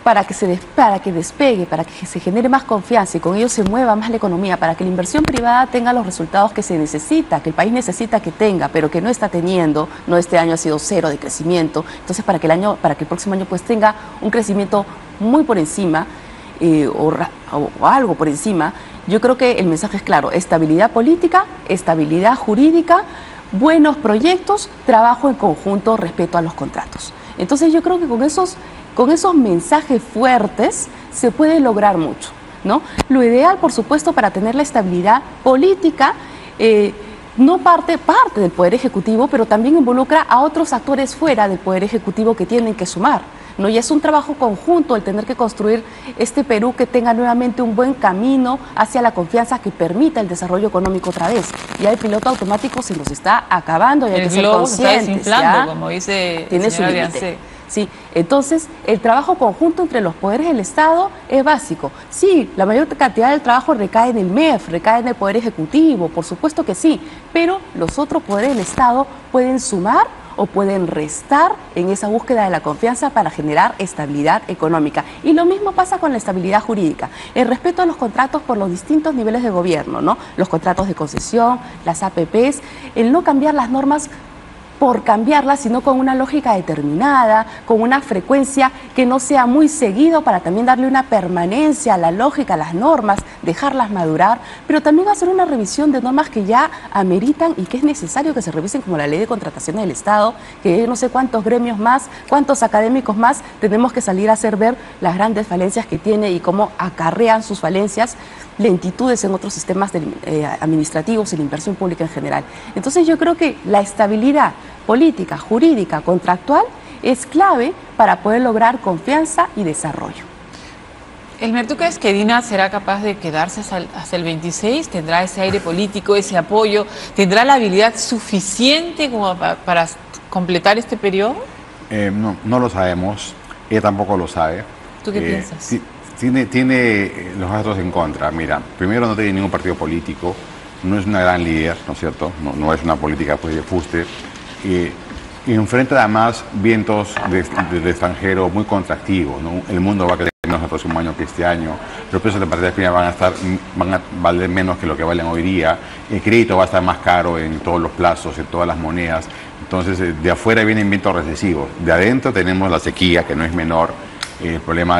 Para que despegue, para que se genere más confianza y con ello se mueva más la economía, para que la inversión privada tenga los resultados que se necesita, que el país necesita que tenga, pero que no está teniendo. No, este año ha sido 0 de crecimiento. Entonces, para que el próximo año pues tenga un crecimiento muy por encima o algo por encima, yo creo que el mensaje es claro: estabilidad política, estabilidad jurídica, buenos proyectos, trabajo en conjunto, respeto a los contratos. Entonces yo creo que con esos mensajes fuertes se puede lograr mucho, ¿no? Lo ideal, por supuesto, para tener la estabilidad política, no parte del Poder Ejecutivo, pero también involucra a otros actores fuera del Poder Ejecutivo que tienen que sumar, ¿no? Y es un trabajo conjunto el tener que construir este Perú que tenga nuevamente un buen camino hacia la confianza que permita el desarrollo económico otra vez. Ya el piloto automático se nos está acabando y hay que ser conscientes. Se está desinflando, como dice tiene su límite. Sí, entonces el trabajo conjunto entre los poderes del Estado es básico. Sí, la mayor cantidad del trabajo recae en el MEF, recae en el Poder Ejecutivo, por supuesto que sí, pero los otros poderes del Estado pueden sumar o pueden restar en esa búsqueda de la confianza para generar estabilidad económica. Y lo mismo pasa con la estabilidad jurídica, el respeto a los contratos por los distintos niveles de gobierno, ¿no? Los contratos de concesión, las APPs, el no cambiar las normas por cambiarlas, sino con una lógica determinada, con una frecuencia que no sea muy seguido, para también darle una permanencia a la lógica, a las normas, dejarlas madurar, pero también hacer una revisión de normas que ya ameritan y que es necesario que se revisen, como la Ley de Contrataciones del Estado, que no sé cuántos gremios más, cuántos académicos más tenemos que salir a hacer ver las grandes falencias que tiene y cómo acarrean sus falencias lentitudes en otros sistemas administrativos y la inversión pública en general. Entonces yo creo que la estabilidad política, jurídica, contractual es clave para poder lograr confianza y desarrollo. Elmer, ¿tú crees que Dina será capaz de quedarse hasta el 26? ¿Tendrá ese aire político, ese apoyo? ¿Tendrá la habilidad suficiente como para completar este periodo? No lo sabemos, ella tampoco lo sabe. ¿Tú qué piensas? Sí. Tiene los astros en contra. Mira, primero no tiene ningún partido político, no es una gran líder, ¿no es cierto? No es una política pues de fuste. Y enfrenta además vientos del extranjero muy contractivos, ¿no? El mundo va a crecer menos el próximo año que este año, los precios de materias primas van a valer menos que lo que valen hoy día, el crédito va a estar más caro en todos los plazos, en todas las monedas. Entonces, de afuera vienen vientos recesivos, de adentro tenemos la sequía, que no es menor. El problema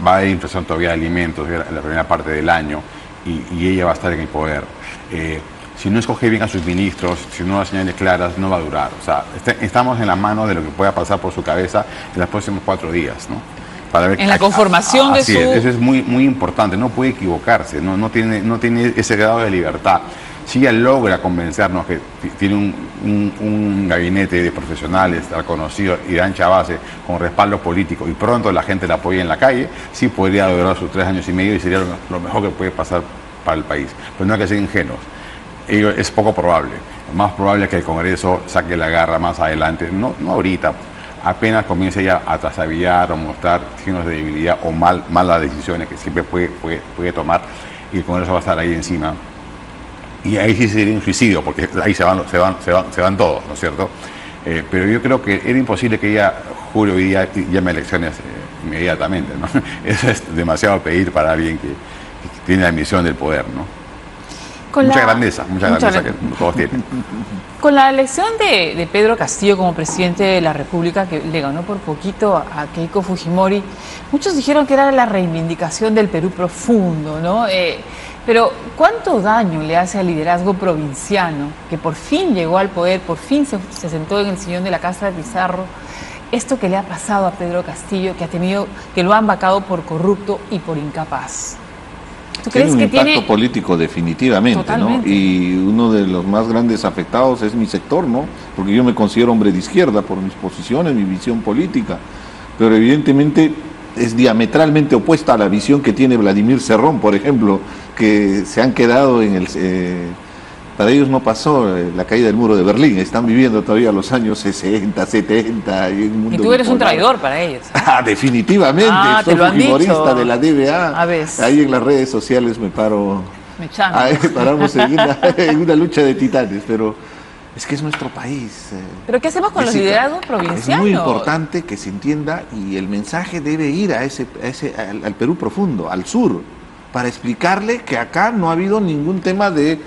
va a haber inflación todavía de alimentos en la primera parte del año y ella va a estar en el poder. Si no escoge bien a sus ministros, si no da señales claras, no va a durar. O sea, estamos en la mano de lo que pueda pasar por su cabeza en los próximos 4 días, ¿no? Para ver en la conformación de su... Eso es muy, muy importante, no puede equivocarse, no tiene ese grado de libertad. Si ella logra convencernos que tiene un gabinete de profesionales reconocidos y de ancha base, con respaldo político, y pronto la gente la apoya en la calle, sí podría durar sus 3 años y medio y sería lo mejor que puede pasar para el país. Pero no hay que ser ingenuos. Es poco probable. Más probable es que el Congreso saque la garra más adelante, no ahorita, apenas comience ella a trasabillar o mostrar signos de debilidad o malas decisiones que siempre puede tomar, y el Congreso va a estar ahí encima. Y ahí sí sería un suicidio, porque ahí se van todos, ¿no es cierto? Pero yo creo que era imposible que ella jure hoy día y llame a elecciones inmediatamente, ¿no? Eso es demasiado pedir para alguien que tiene la misión del poder, ¿no? Mucha grandeza que todos tienen. Con la elección de Pedro Castillo como presidente de la República, que le ganó por poquito a Keiko Fujimori, muchos dijeron que era la reivindicación del Perú profundo, ¿no? Pero ¿cuánto daño le hace al liderazgo provinciano, que por fin llegó al poder, por fin se sentó en el sillón de la Casa de Pizarro, esto que le ha pasado a Pedro Castillo, que lo han vacado por corrupto y por incapaz? ¿Tú crees tiene un que impacto político definitivamente, Totalmente, ¿no? Y uno de los más grandes afectados es mi sector, ¿no? Porque yo me considero hombre de izquierda por mis posiciones, mi visión política, pero evidentemente es diametralmente opuesta a la visión que tiene Vladimir Cerrón, por ejemplo, que se han quedado en el... para ellos no pasó la caída del muro de Berlín, están viviendo todavía los años 60, 70. Y tú eres un traidor para ellos. Definitivamente, soy fujimorista de la DBA. Ahí en las redes sociales me paro. Paramos en una lucha de titanes, pero es que es nuestro país. ¿Pero qué hacemos con los liderazgos provincianos? Es muy importante que se entienda y el mensaje debe ir al Perú profundo, al sur, para explicarle que acá no ha habido ningún tema de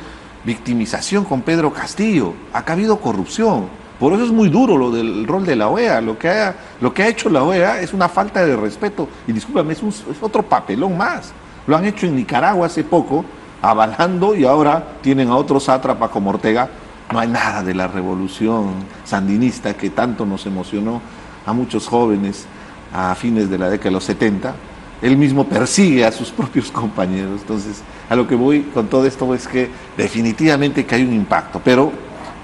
victimización con Pedro Castillo, acá ha habido corrupción. Por eso es muy duro lo del rol de la OEA. Lo que ha hecho la OEA es una falta de respeto. Y discúlpame, es otro papelón más. Lo han hecho en Nicaragua hace poco, avalando, y ahora tienen a otro sátrapa como Ortega. No hay nada de la revolución sandinista que tanto nos emocionó a muchos jóvenes a fines de la década de los 70. Él mismo persigue a sus propios compañeros. Entonces, a lo que voy con todo esto es que definitivamente que hay un impacto, pero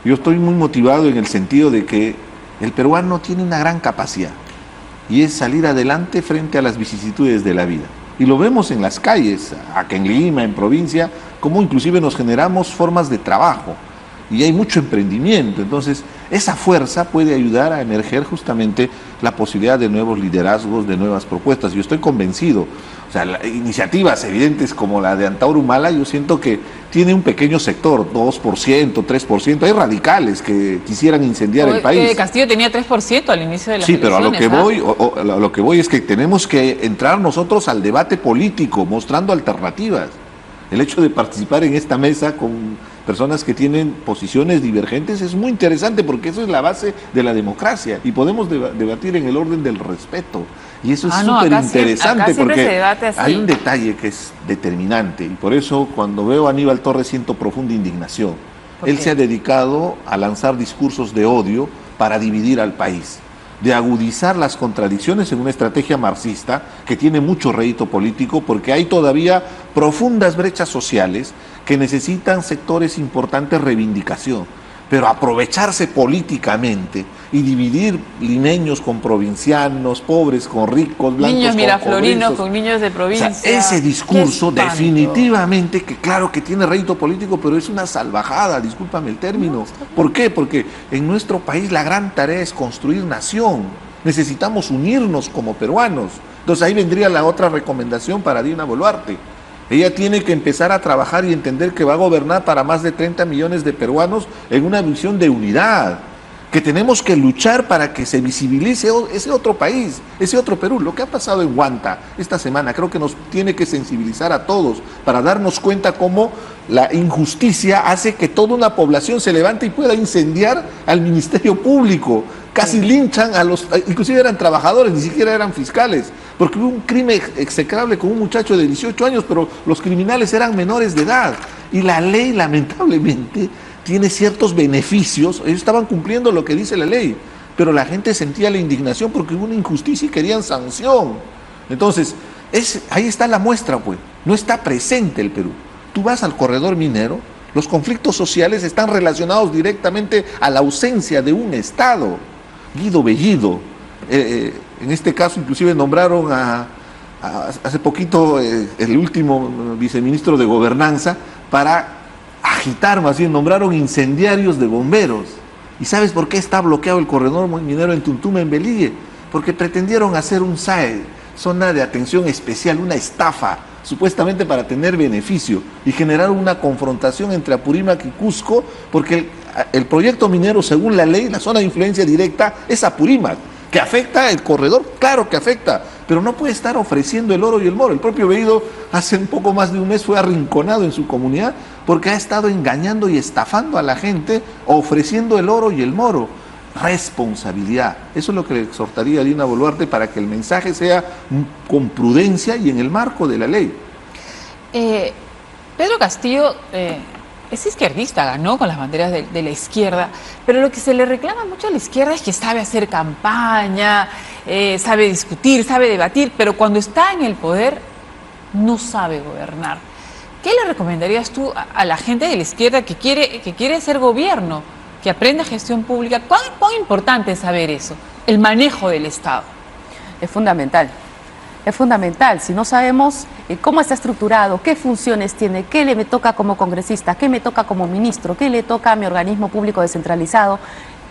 yo estoy muy motivado en el sentido de que el peruano tiene una gran capacidad y es salir adelante frente a las vicisitudes de la vida. Y lo vemos en las calles, acá en Lima, en provincia, como inclusive nos generamos formas de trabajo y hay mucho emprendimiento. Entonces, esa fuerza puede ayudar a emerger justamente la posibilidad de nuevos liderazgos, de nuevas propuestas. Yo estoy convencido. O sea, iniciativas evidentes como la de Antauro Humala, yo siento que tiene un pequeño sector, 2%, 3%. Hay radicales que quisieran incendiar el país. Castillo tenía 3% al inicio de las elecciones. Sí, pero a lo que voy es que tenemos que entrar nosotros al debate político, mostrando alternativas. El hecho de participar en esta mesa con personas que tienen posiciones divergentes es muy interesante porque eso es la base de la democracia y podemos debatir en el orden del respeto. Y eso es súper interesante porque hay un detalle que es determinante y por eso cuando veo a Aníbal Torres siento profunda indignación. Él se ha dedicado a lanzar discursos de odio para dividir al país, de agudizar las contradicciones en una estrategia marxista que tiene mucho rédito político porque hay todavía profundas brechas sociales que necesitan sectores importantes reivindicación, pero aprovecharse políticamente y dividir limeños con provincianos, pobres con ricos, blancos niños con miraflorinos obesos, con niños de provincia. O sea, ese discurso definitivamente que claro que tiene rédito político, pero es una salvajada, discúlpame el término. ¿Por qué? Porque en nuestro país la gran tarea es construir nación. Necesitamos unirnos como peruanos. Entonces ahí vendría la otra recomendación para Dina Boluarte. Ella tiene que empezar a trabajar y entender que va a gobernar para más de 30 millones de peruanos en una visión de unidad, que tenemos que luchar para que se visibilice ese otro país, ese otro Perú. Lo que ha pasado en Huanta esta semana creo que nos tiene que sensibilizar a todos para darnos cuenta cómo la injusticia hace que toda una población se levante y pueda incendiar al Ministerio Público. Casi linchan a inclusive eran trabajadores, ni siquiera eran fiscales, porque hubo un crimen execrable con un muchacho de 18 años, pero los criminales eran menores de edad. Y la ley, lamentablemente, tiene ciertos beneficios. Ellos estaban cumpliendo lo que dice la ley, pero la gente sentía la indignación porque hubo una injusticia y querían sanción. Entonces, ahí está la muestra, pues. No está presente el Perú. Tú vas al corredor minero, los conflictos sociales están relacionados directamente a la ausencia de un Estado. Guido Bellido, en este caso inclusive nombraron hace poquito el último viceministro de Gobernanza para agitar, más bien nombraron incendiarios de bomberos. ¿Y sabes por qué está bloqueado el corredor minero en Tuntuma, en Belille? Porque pretendieron hacer un SAE, zona de atención especial, una estafa, supuestamente para tener beneficio, y generar una confrontación entre Apurímac y Cusco, porque el proyecto minero, según la ley, la zona de influencia directa es Apurímac, ¿Que afecta el corredor? Claro que afecta, pero no puede estar ofreciendo el oro y el moro. El propio Bellido hace un poco más de un mes fue arrinconado en su comunidad porque ha estado engañando y estafando a la gente ofreciendo el oro y el moro. Responsabilidad. Eso es lo que le exhortaría a Dina Boluarte para que el mensaje sea con prudencia y en el marco de la ley. Pedro Castillo es izquierdista, ganó con las banderas de la izquierda, pero lo que se le reclama mucho a la izquierda es que sabe hacer campaña, sabe discutir, sabe debatir, pero cuando está en el poder no sabe gobernar. ¿Qué le recomendarías tú a la gente de la izquierda que quiere ser gobierno, que aprenda gestión pública? ¿Cuán importante es saber eso, el manejo del Estado? Es fundamental. Es fundamental. Si no sabemos cómo está estructurado, qué funciones tiene, qué le me toca como congresista, qué me toca como ministro, qué le toca a mi organismo público descentralizado,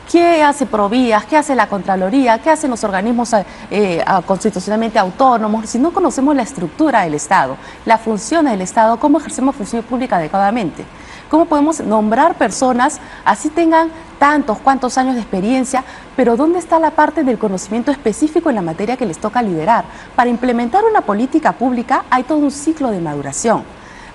qué hace Provías, qué hace la Contraloría, qué hacen los organismos constitucionalmente autónomos, si no conocemos la estructura del Estado, las funciones del Estado, cómo ejercemos función pública adecuadamente. ¿Cómo podemos nombrar personas, así tengan tantos, cuantos años de experiencia, pero dónde está la parte del conocimiento específico en la materia que les toca liderar? Para implementar una política pública hay todo un ciclo de maduración.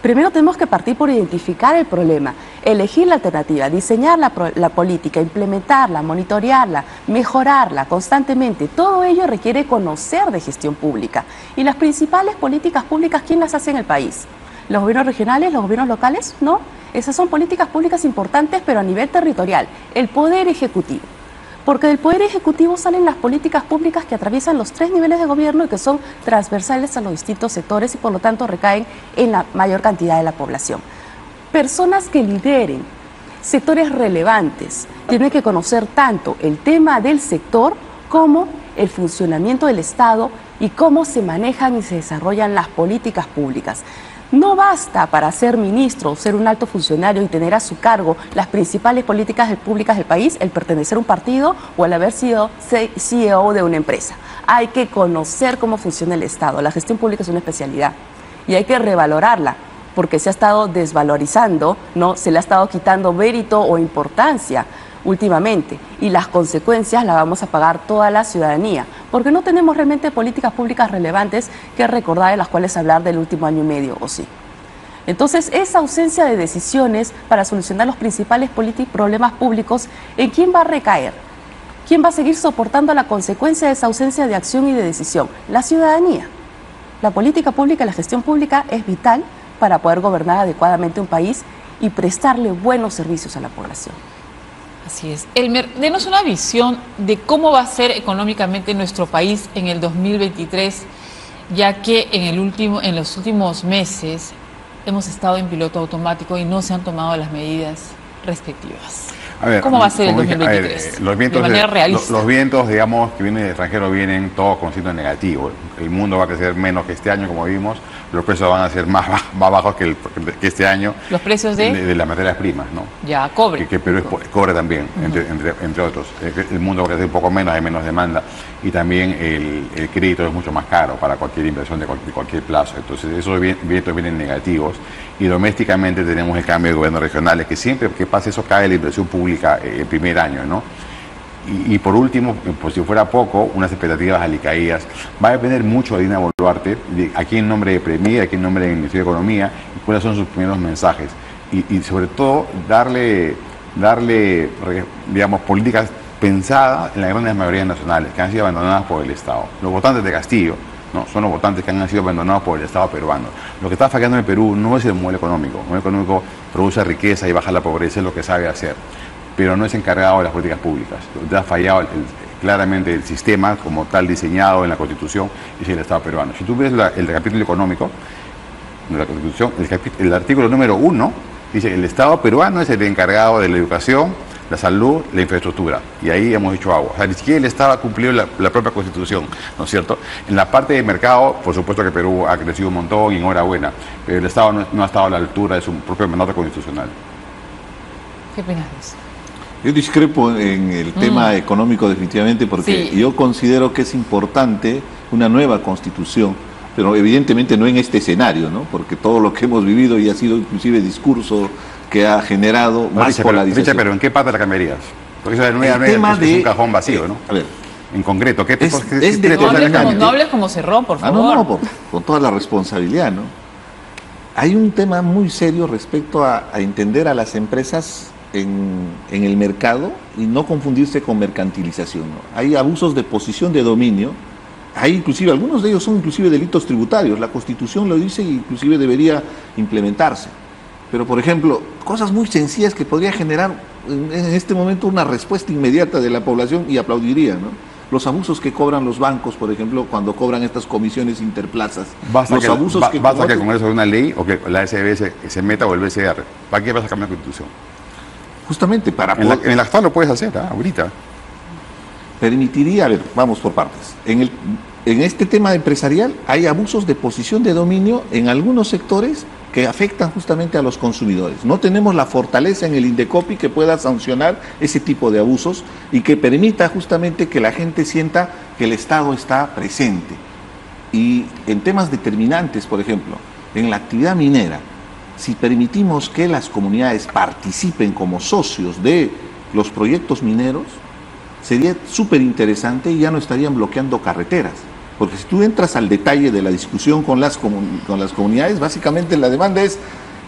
Primero tenemos que partir por identificar el problema, elegir la alternativa, diseñar la política, implementarla, monitorearla, mejorarla constantemente. Todo ello requiere conocer de gestión pública. Y las principales políticas públicas, ¿quién las hace en el país? ¿Los gobiernos regionales, los gobiernos locales? No. Esas son políticas públicas importantes, pero a nivel territorial, el Poder Ejecutivo. Porque del Poder Ejecutivo salen las políticas públicas que atraviesan los 3 niveles de gobierno y que son transversales a los distintos sectores y por lo tanto recaen en la mayor cantidad de la población. Personas que lideren sectores relevantes tienen que conocer tanto el tema del sector como el funcionamiento del Estado y cómo se manejan y se desarrollan las políticas públicas. No basta para ser ministro o ser un alto funcionario y tener a su cargo las principales políticas públicas del país, el pertenecer a un partido o el haber sido CEO de una empresa. Hay que conocer cómo funciona el Estado. La gestión pública es una especialidad y hay que revalorarla porque se ha estado desvalorizando, ¿no? Se le ha estado quitando mérito o importancia últimamente y las consecuencias las vamos a pagar toda la ciudadanía porque no tenemos realmente políticas públicas relevantes que recordar de las cuales hablar del último año y medio, ¿o sí? Entonces, esa ausencia de decisiones para solucionar los principales problemas públicos, ¿en quién va a recaer? ¿Quién va a seguir soportando la consecuencia de esa ausencia de acción y de decisión? La ciudadanía. La política pública y la gestión pública es vital para poder gobernar adecuadamente un país y prestarle buenos servicios a la población. Así es. Elmer, denos una visión de cómo va a ser económicamente nuestro país en el 2023, ya que en los últimos meses hemos estado en piloto automático y no se han tomado las medidas respectivas. A ver, ¿cómo va a ser el 2023? Los vientos, de manera realista. Los vientos, digamos, que vienen del extranjero vienen todos con signo negativo. El mundo va a crecer menos que este año, como vimos. Los precios van a ser más bajos que este año. ¿Los precios de las materias primas, ¿no? Ya, cobre. Que Perú es cobre también, entre otros. El mundo va a crecer un poco menos, hay menos demanda. Y también el crédito es mucho más caro para cualquier inversión de cualquier plazo. Entonces, esos vientos vienen negativos. Y domésticamente tenemos el cambio de gobiernos regionales, que siempre que pasa eso cae la inversión pública el primer año, ¿no? Y por último, por si fuera poco, unas expectativas alicaídas. Va a depender mucho de Dina Boluarte, de aquí en nombre de PREMIE, aquí en nombre del Ministerio de Economía, y cuáles son sus primeros mensajes. Y sobre todo, darle, digamos, políticas pensadas en las grandes mayorías nacionales, que han sido abandonadas por el Estado. Los votantes de Castillo, ¿no? Son los votantes que han sido abandonados por el Estado peruano. Lo que está fallando en el Perú no es el modelo económico. El modelo económico produce riqueza y baja la pobreza, es lo que sabe hacer, pero no es encargado de las políticas públicas. Donde ha fallado claramente el sistema como tal diseñado en la Constitución es el Estado peruano. Si tú ves el capítulo económico de la Constitución, el artículo número 1 dice: el Estado peruano es el encargado de la educación, la salud, la infraestructura. Y ahí hemos hecho agua. O sea, ni siquiera el Estado ha cumplido la propia Constitución, ¿no es cierto? En la parte de mercado, por supuesto que Perú ha crecido un montón y enhorabuena, pero el Estado no ha estado a la altura de su propio mandato constitucional. ¿Qué opinas de eso? Yo discrepo en el tema económico definitivamente porque yo considero que es importante una nueva constitución, pero evidentemente no en este escenario, ¿no? Porque todo lo que hemos vivido y ha sido inclusive discurso que ha generado más polarización. Pero ¿en qué parte la cambiarías? Porque eso de nueva es un cajón vacío, ¿no? A ver, en concreto. ¿Qué Es determinante? No hables como Cerrón, por favor. Con toda la responsabilidad, ¿no? Hay un tema muy serio respecto a entender a las empresas en el mercado y no confundirse con mercantilización, ¿no? Hay abusos de posición de dominio, hay inclusive, algunos de ellos son inclusive delitos tributarios, la Constitución lo dice y inclusive debería implementarse. Pero, por ejemplo, cosas muy sencillas que podría generar en este momento una respuesta inmediata de la población y aplaudiría, ¿no? Los abusos que cobran los bancos, por ejemplo, cuando cobran estas comisiones interplazas. Basta los abusos que el Congreso de una ley o que la SBS se meta o el BCR. ¿Para qué vas a cambiar la Constitución? Justamente para poder... En el actual lo puedes hacer, ahorita. Permitiría, a ver, vamos por partes. En este tema empresarial hay abusos de posición de dominio en algunos sectores que afectan justamente a los consumidores. No tenemos la fortaleza en el Indecopi que pueda sancionar ese tipo de abusos y que permita justamente que la gente sienta que el Estado está presente. Y en temas determinantes, por ejemplo, en la actividad minera, si permitimos que las comunidades participen como socios de los proyectos mineros, sería súper interesante y ya no estarían bloqueando carreteras. Porque si tú entras al detalle de la discusión con las comunidades, básicamente la demanda es,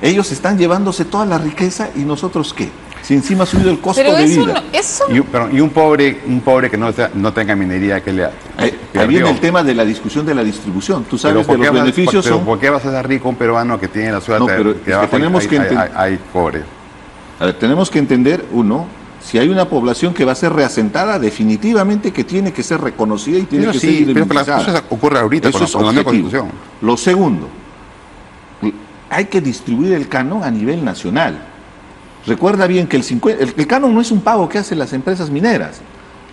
ellos están llevándose toda la riqueza y nosotros ¿qué? Si encima ha subido el costo de vida. Y un pobre que no tenga minería, que le ahí viene el tema de la discusión de la distribución. Tú sabes que los beneficios son... ¿Por qué vas a ser rico un peruano que tiene la suerte hay pobre? A ver, tenemos que entender, si hay una población que va a ser reasentada, definitivamente que tiene que ser reconocida y tiene que ser indemnizada. Pero eso ocurre ahorita con la nueva Constitución. Lo segundo, hay que distribuir el canon a nivel nacional. Recuerda bien que el canon no es un pago que hacen las empresas mineras.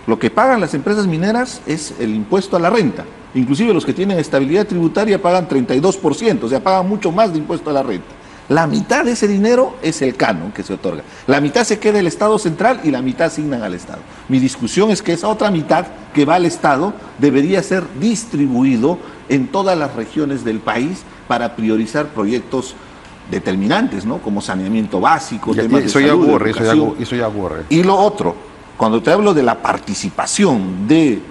Lo que pagan las empresas mineras es el impuesto a la renta. Inclusive los que tienen estabilidad tributaria pagan 32%, o sea, pagan mucho más de impuesto a la renta. La mitad de ese dinero es el canon que se otorga. La mitad se queda el Estado central y la mitad asignan al Estado. Mi discusión es que esa otra mitad que va al Estado debería ser distribuido en todas las regiones del país para priorizar proyectos determinantes, ¿no? Como saneamiento básico, temas de salud, educación. Eso ya ocurre. Y lo otro, cuando te hablo de la participación de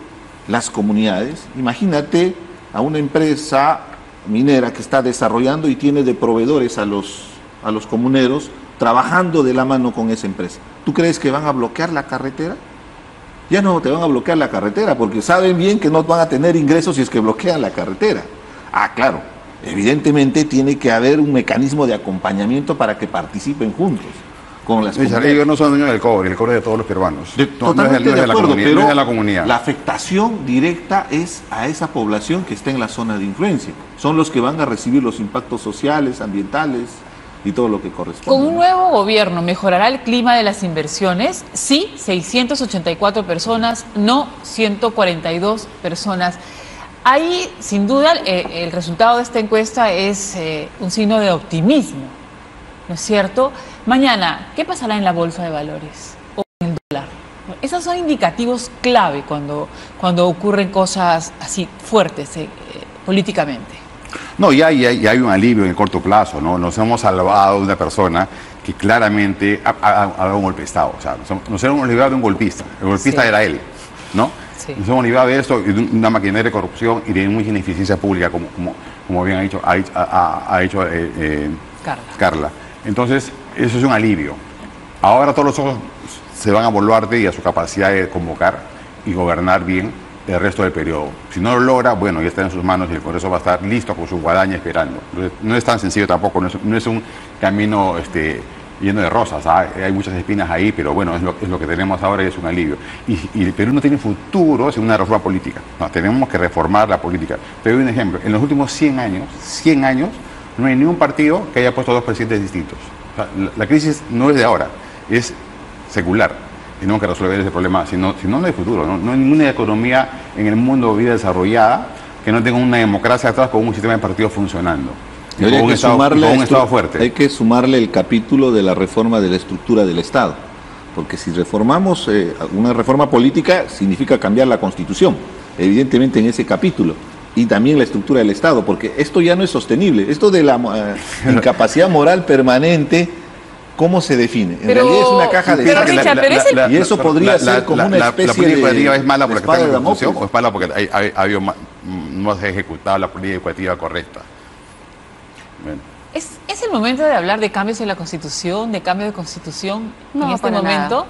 las comunidades, imagínate a una empresa minera que está desarrollando y tiene de proveedores a los comuneros trabajando de la mano con esa empresa. ¿Tú crees que van a bloquear la carretera? Ya no te van a bloquear la carretera porque saben bien que no van a tener ingresos si es que bloquean la carretera. Claro, evidentemente tiene que haber un mecanismo de acompañamiento para que participen juntos con las comunidades. Ellos no son dueños del cobre, el cobre es de todos los peruanos. Totalmente de acuerdo, pero no es de la comunidad. La afectación directa es a esa población que está en la zona de influencia. Son los que van a recibir los impactos sociales, ambientales y todo lo que corresponde. ¿Con un nuevo gobierno mejorará el clima de las inversiones? Sí, 684 personas, no 142 personas. Ahí, sin duda, el resultado de esta encuesta es un signo de optimismo, ¿no es cierto? Mañana, ¿qué pasará en la bolsa de valores o en el dólar? Esos son indicativos clave cuando ocurren cosas así fuertes políticamente. No, ya hay un alivio en el corto plazo, ¿no? Nos hemos salvado de una persona que claramente ha dado un golpe de Estado. O sea, nos hemos librado de un golpista. El golpista era él, ¿no? Sí. Nos hemos librado de esto y de una maquinaria de corrupción y de mucha ineficiencia pública, como bien ha dicho Carla. Entonces, eso es un alivio. Ahora todos los ojos se van a Boluarte y a su capacidad de convocar y gobernar bien el resto del periodo. Si no lo logra, bueno, ya está en sus manos y el Congreso va a estar listo con su guadaña esperando. Entonces, no es tan sencillo tampoco, no es un camino lleno de rosas, hay muchas espinas ahí, pero bueno, es lo que tenemos ahora y es un alivio. Y el Perú no tiene futuro sin una reforma política. No, tenemos que reformar la política. Te doy un ejemplo. En los últimos 100 años, no hay ningún partido que haya puesto dos presidentes distintos. O sea, la crisis no es de ahora, es secular. Tenemos que resolver ese problema, si no hay futuro. No hay ninguna economía en el mundo vida desarrollada que no tenga una democracia atrás con un sistema de partidos funcionando. Y con un Estado fuerte. Hay que sumarle el capítulo de la reforma de la estructura del Estado. Porque si reformamos una reforma política, significa cambiar la Constitución. Evidentemente en ese capítulo. Y también la estructura del Estado, porque esto ya no es sostenible. Esto de la incapacidad moral permanente ¿cómo se define? En Pero- realidad es una caja de pero, Richard, pero es y eso podría ser como una especie ¿La política educativa es mala porque está espada en de la Constitución Damocles. o es mala porque no se ha ejecutado la política educativa correcta? Bueno. ¿Es el momento de hablar de cambios en la Constitución, de cambio de Constitución en No, este para momento? nada.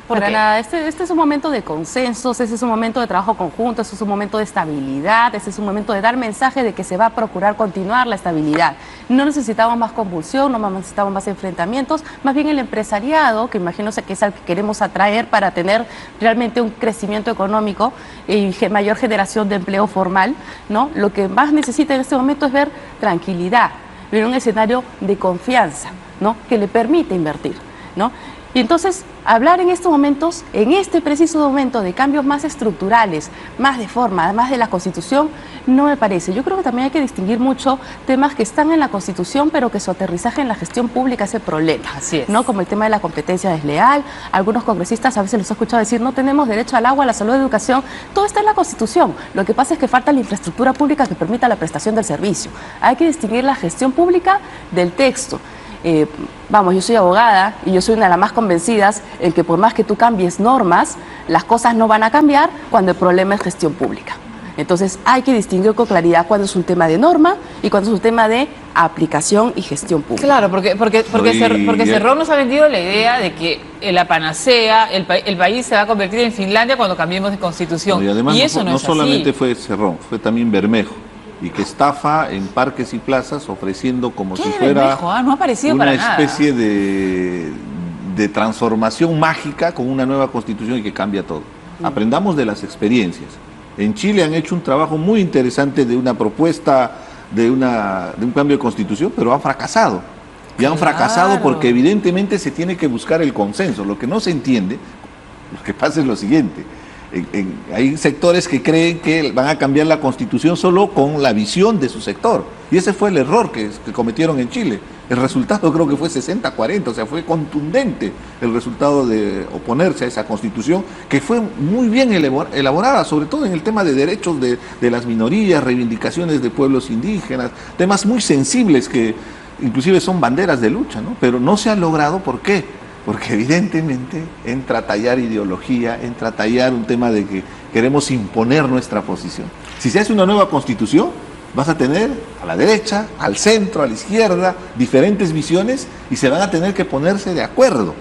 ¿Por Para qué? nada. Este es un momento de consensos, este es un momento de trabajo conjunto, este es un momento de estabilidad, este es un momento de dar mensaje de que se va a procurar continuar la estabilidad. No necesitamos más convulsión, no necesitamos más enfrentamientos, más bien el empresariado, que imagino que es al que queremos atraer para tener realmente un crecimiento económico y mayor generación de empleo formal, ¿no? Lo que más necesita en este momento es ver tranquilidad, ver un escenario de confianza, ¿no? Que le permite invertir, ¿no? Y entonces, hablar en estos momentos, en este preciso momento de cambios más estructurales, más de forma, más de la Constitución, no me parece. Yo creo que también hay que distinguir mucho temas que están en la Constitución, pero que su aterrizaje en la gestión pública es el problema. Así es. ¿No? Como el tema de la competencia desleal. Algunos congresistas a veces los he escuchado decir, no tenemos derecho al agua, a la salud, a la educación. Todo está en la Constitución. Lo que pasa es que falta la infraestructura pública que permita la prestación del servicio. Hay que distinguir la gestión pública del texto. Vamos, yo soy abogada y yo soy una de las más convencidas en que por más que tú cambies normas, las cosas no van a cambiar cuando el problema es gestión pública. Entonces hay que distinguir con claridad cuándo es un tema de norma y cuándo es un tema de aplicación y gestión pública. Claro, porque Y- Cerrón nos ha vendido la idea de que la panacea, el país se va a convertir en Finlandia cuando cambiemos de constitución. No, y además eso no es solamente así. fue Cerrón, fue también Bermejo, y que estafa en parques y plazas ofreciendo como ¿Qué si de fuera Bermejo? No ha aparecido una para nada. especie de transformación mágica con una nueva constitución y que cambia todo. Aprendamos de las experiencias. En Chile han hecho un trabajo muy interesante de una propuesta de un cambio de constitución, pero han fracasado. Y han fracasado Claro. porque evidentemente se tiene que buscar el consenso. Lo que no se entiende, lo que pasa es lo siguiente. Hay sectores que creen que van a cambiar la constitución solo con la visión de su sector. Y ese fue el error que cometieron en Chile. El resultado creo que fue 60-40, o sea, fue contundente el resultado de oponerse a esa constitución, que fue muy bien elaborada, sobre todo en el tema de derechos de las minorías, reivindicaciones de pueblos indígenas, temas muy sensibles que inclusive son banderas de lucha, ¿no? Pero no se ha logrado, ¿por qué? Porque evidentemente entra a tallar ideología, entra a tallar un tema de que queremos imponer nuestra posición. Si se hace una nueva constitución, vas a tener a la derecha, al centro, a la izquierda, diferentes visiones y se van a tener que ponerse de acuerdo.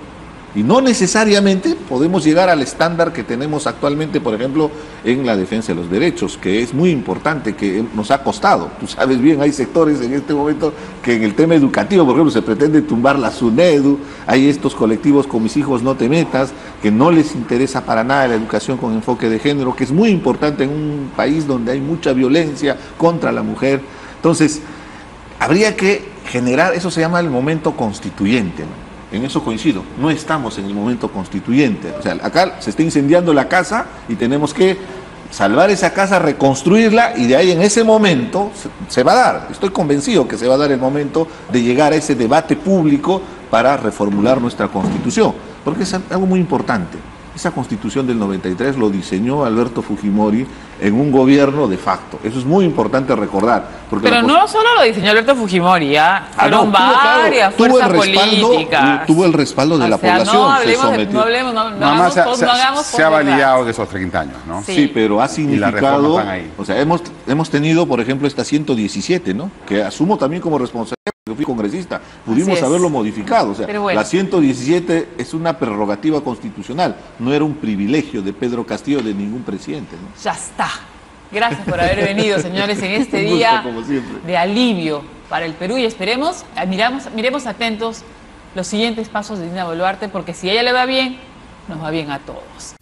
Y no necesariamente podemos llegar al estándar que tenemos actualmente, por ejemplo, en la defensa de los derechos, que es muy importante, que nos ha costado. Tú sabes bien, hay sectores en este momento que en el tema educativo, por ejemplo, se pretende tumbar la SUNEDU, hay estos colectivos con Mis Hijos No Te Metas, que no les interesa para nada la educación con enfoque de género, que es muy importante en un país donde hay mucha violencia contra la mujer. Entonces, habría que generar, eso se llama el momento constituyente, ¿no? En eso coincido, no estamos en el momento constituyente. O sea, acá se está incendiando la casa y tenemos que salvar esa casa, reconstruirla y de ahí en ese momento se va a dar. Estoy convencido que se va a dar el momento de llegar a ese debate público para reformular nuestra constitución, porque es algo muy importante. Esa constitución del 93 lo diseñó Alberto Fujimori en un gobierno de facto. Eso es muy importante recordar. Porque Pero no solo lo diseñó Alberto Fujimori, fueron varias fuerzas políticas. Tuvo el respaldo de la población. No se hablemos, sometió. no Nada más hagamos se ha validado de esos 30 años, ¿no? Sí. Sí, pero ha las reformas significado, están ahí. o sea, hemos tenido, por ejemplo, esta 117, ¿no? Que asumo también como responsable, porque fui congresista, pudimos Así es. haberlo modificado, o sea, Pero bueno. la 117 es una prerrogativa constitucional, no era un privilegio de Pedro Castillo de ningún presidente, ¿no? Ya está. Gracias por haber venido, señores, en este Un gusto, día como siempre. de alivio para el Perú y esperemos, miremos atentos los siguientes pasos de Dina Boluarte, porque si a ella le va bien, nos va bien a todos.